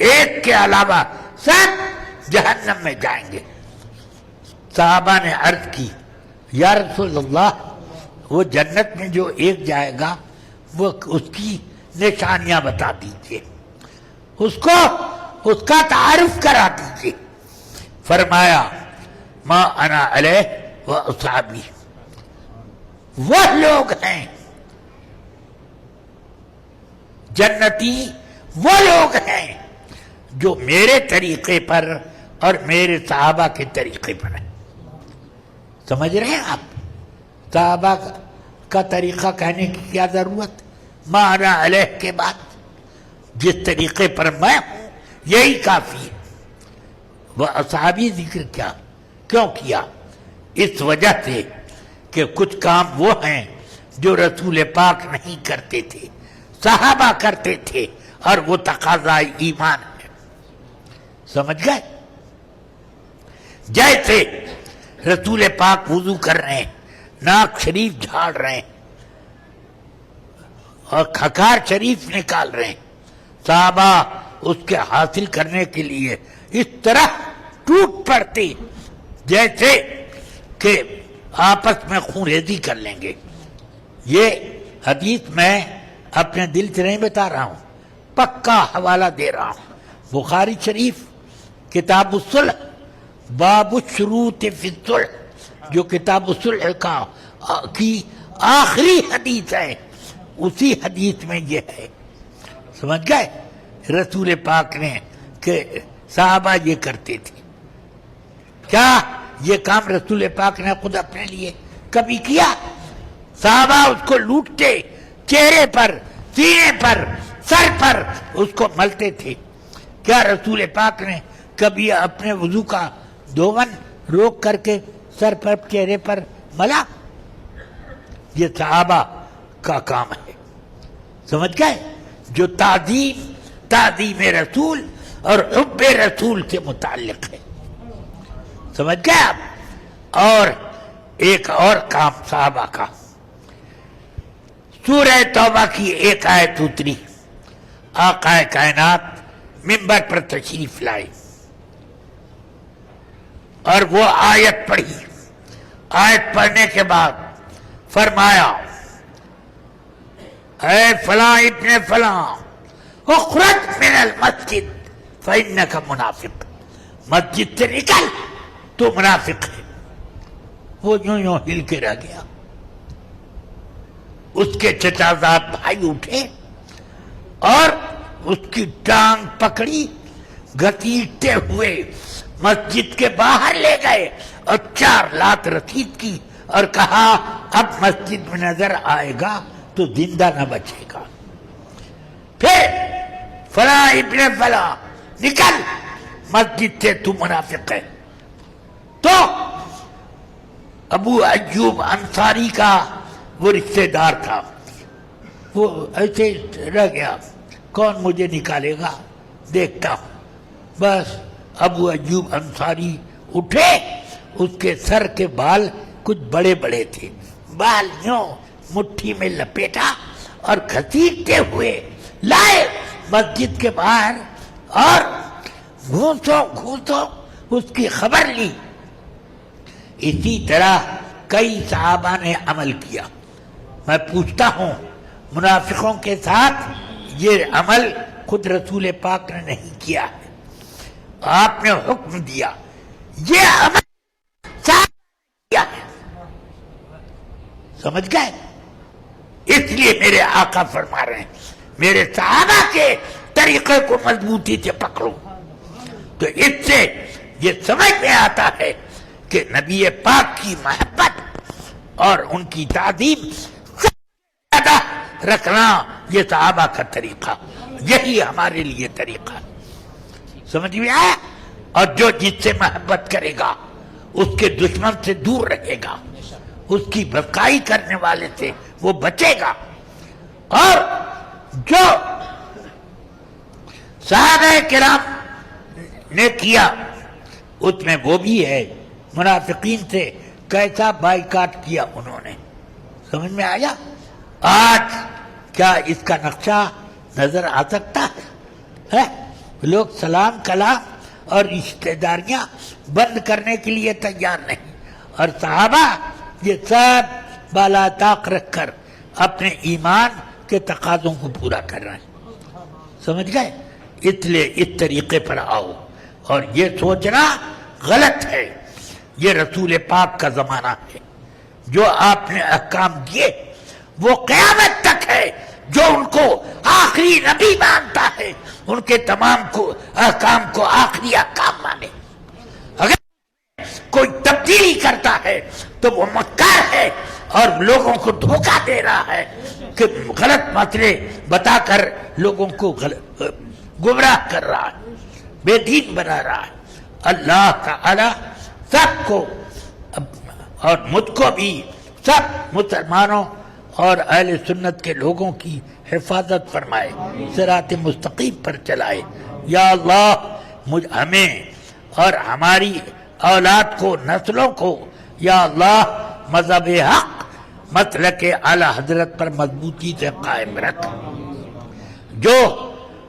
C: ایک کے علاوہ سب جہنم میں جائیں گے. صحابہ نے عرض کی یا رسول اللہ وہ جنت میں جو ایک جائے گا وہ اس کی نشانیاں بتا دیجئے، اس کا تعارف کرا دیجئے. فرمایا ما انا علیہ و اصحابی، وہ لوگ ہیں جنتی، وہ لوگ ہیں جو میرے طریقے پر اور میرے صحابہ کے طریقے پر ہیں. سمجھ رہے ہیں آپ؟ صحابہ کا طریقہ کہنے کی کیا ضرورت؟ ما انا علیہ کے بعد جس طریقے پر میں ہوں یہی کافی ہے. وہ اصحابی ذکر کیوں کیا؟ اس وجہ سے کہ کچھ کام وہ ہیں جو رسول پاک نہیں کرتے تھے، صحابہ کرتے تھے، اور وہ تقاضا ایمان ہے. سمجھ گئے؟ جیسے رسول پاک وضو کر رہے ہیں، ناک شریف جھاڑ رہے ہیں اور خکار شریف نکال رہے ہیں، صحابہ اس کے حاصل کرنے کے لیے اس طرح ٹوٹ پڑتے جیسے کہ آپس میں خون ریزی کر لیں گے. یہ حدیث میں اپنے دل سے نہیں بتا رہا ہوں، پکا حوالہ دے رہا ہوں. بخاری شریف کتاب الصلح باب الشروط فی الصلح، جو کتاب الصلح کی آخری حدیث ہے، اسی حدیث میں یہ ہے. سمجھ گئے؟ رسول پاک نے کہ صحابہ یہ کرتے تھے. کیا یہ کام رسول پاک نے خود اپنے لیے کبھی کیا؟ صحابہ اس کو لوٹتے، چہرے پر، سینے پر، سر پر اس کو ملتے تھے. کیا رسول پاک نے کبھی اپنے وضو کا دھون روک کر کے سر پر، چہرے پر ملا؟ یہ صحابہ کا کام ہے. سمجھ گئے؟ جو تعظیم رسول اور حب رسول سے متعلق ہے. سمجھ گئے آپ؟ اور ایک اور کام صحابہ کا، سورہ توبہ کی ایک آیت اتری، آقا کائنات منبر پر تشریف لائے اور وہ آیت پڑھی. آیت پڑھنے کے بعد فرمایا اے فلاں ابن فلاں اخرج من المسجد فإنک منافق، مسجد سے نکل، تو منافق ہے. وہ یوں ہل کے رہ گیا. اس کے چچا زاد بھائی اٹھے اور اس کی ٹانگ پکڑی، گھسیٹتے ہوئے مسجد کے باہر لے گئے اور 4 لاکھ رسید کی اور کہا اب مسجد میں نظر آئے گا تو زندہ نہ بچے گا. پھر فلاں ابن فلاں نکل مسجد سے، تو منافق ہے. تو ابو ایوب انصاری کا وہ رشتہ دار تھا، وہ ایسے رہ گیا، کون مجھے نکالے گا دیکھتا ہوں. بس ابو ایوب انصاری اٹھے، اس کے سر کے بال کچھ بڑے بڑے تھے، بال یوں مٹھی میں لپیٹا اور گھسیٹتے ہوئے لائے مسجد کے باہر اور گھونسوں اس کی خبر لی. اسی طرح کئی صحابہ نے عمل کیا. میں پوچھتا ہوں منافقوں کے ساتھ یہ عمل خود رسول پاک نے نہیں کیا ہے، آپ نے حکم دیا، یہ عمل کیا ہے. سمجھ گئے؟ اس لیے میرے آقا فرما رہے ہیں میرے صحابہ کے طریقے کو مضبوطی سے پکڑو. تو اس سے یہ سمجھ میں آتا ہے کہ نبی پاک کی محبت اور ان کی تعظیم زیادہ رکھنا یہ صحابہ کا طریقہ، یہی ہمارے لیے طریقہ. سمجھ میں آیا؟ اور جو جس سے محبت کرے گا اس کے دشمن سے دور رہے گا، اس کی بھکائی کرنے والے سے وہ بچے گا. اور جو صحابہ کرام نے کیا اس میں وہ بھی ہے، منافقین سے کیسا بائیکاٹ کیا انہوں نے. سمجھ میں آیا؟ آج کیا اس کا نقشہ نظر آ سکتا ہے؟ لوگ سلام کلام اور رشتہ داریاں بند کرنے کے لیے تیار نہیں، اور صحابہ یہ سب بالا طاق رکھ کر اپنے ایمان کے تقاضوں کو پورا کر رہے ہیں. سمجھ گئے؟ اس لیے اس طریقے پر آؤ. اور یہ سوچنا غلط ہے، یہ رسول پاک کا زمانہ ہے. جو آپ نے احکام دیے وہ قیامت تک ہے. جو ان کو آخری نبی مانتا ہے ان کے تمام کو احکام کو آخری احکام مانے. اگر کوئی تبدیلی کرتا ہے تو وہ مکار ہے اور لوگوں کو دھوکہ دے رہا ہے کہ غلط مسئلے بتا کر لوگوں کو گمراہ کر رہا ہے، بے دین بنا رہا ہے. اللہ تعالی سب کو اور مجھ کو بھی سب مسلمانوں اور اہل سنت کے لوگوں کی حفاظت فرمائے، صراط مستقیم پر چلائے. یا اللہ ہمیں اور ہماری اولاد کو، نسلوں کو یا اللہ مذہب حق مسلک اعلی حضرت پر مضبوطی سے قائم رکھ. جو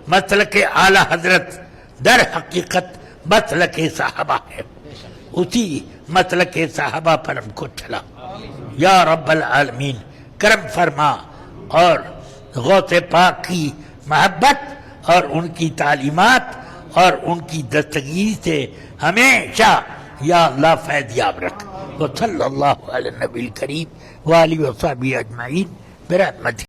C: مسلک اعلی حضرت در حقیقت مسلک صحابہ ہے، اسی مسلک صحابہ پر ہم کو چلا. یا رب العالمین کرم فرما اور غوث پاک کی محبت اور ان کی تعلیمات اور ان کی دستگیری سے ہمیشہ یا اللہ فیض یاب رکھ. وصلی اللہ علی النبی الکریم وآلہ وصحبہ اجمعین برحمتک.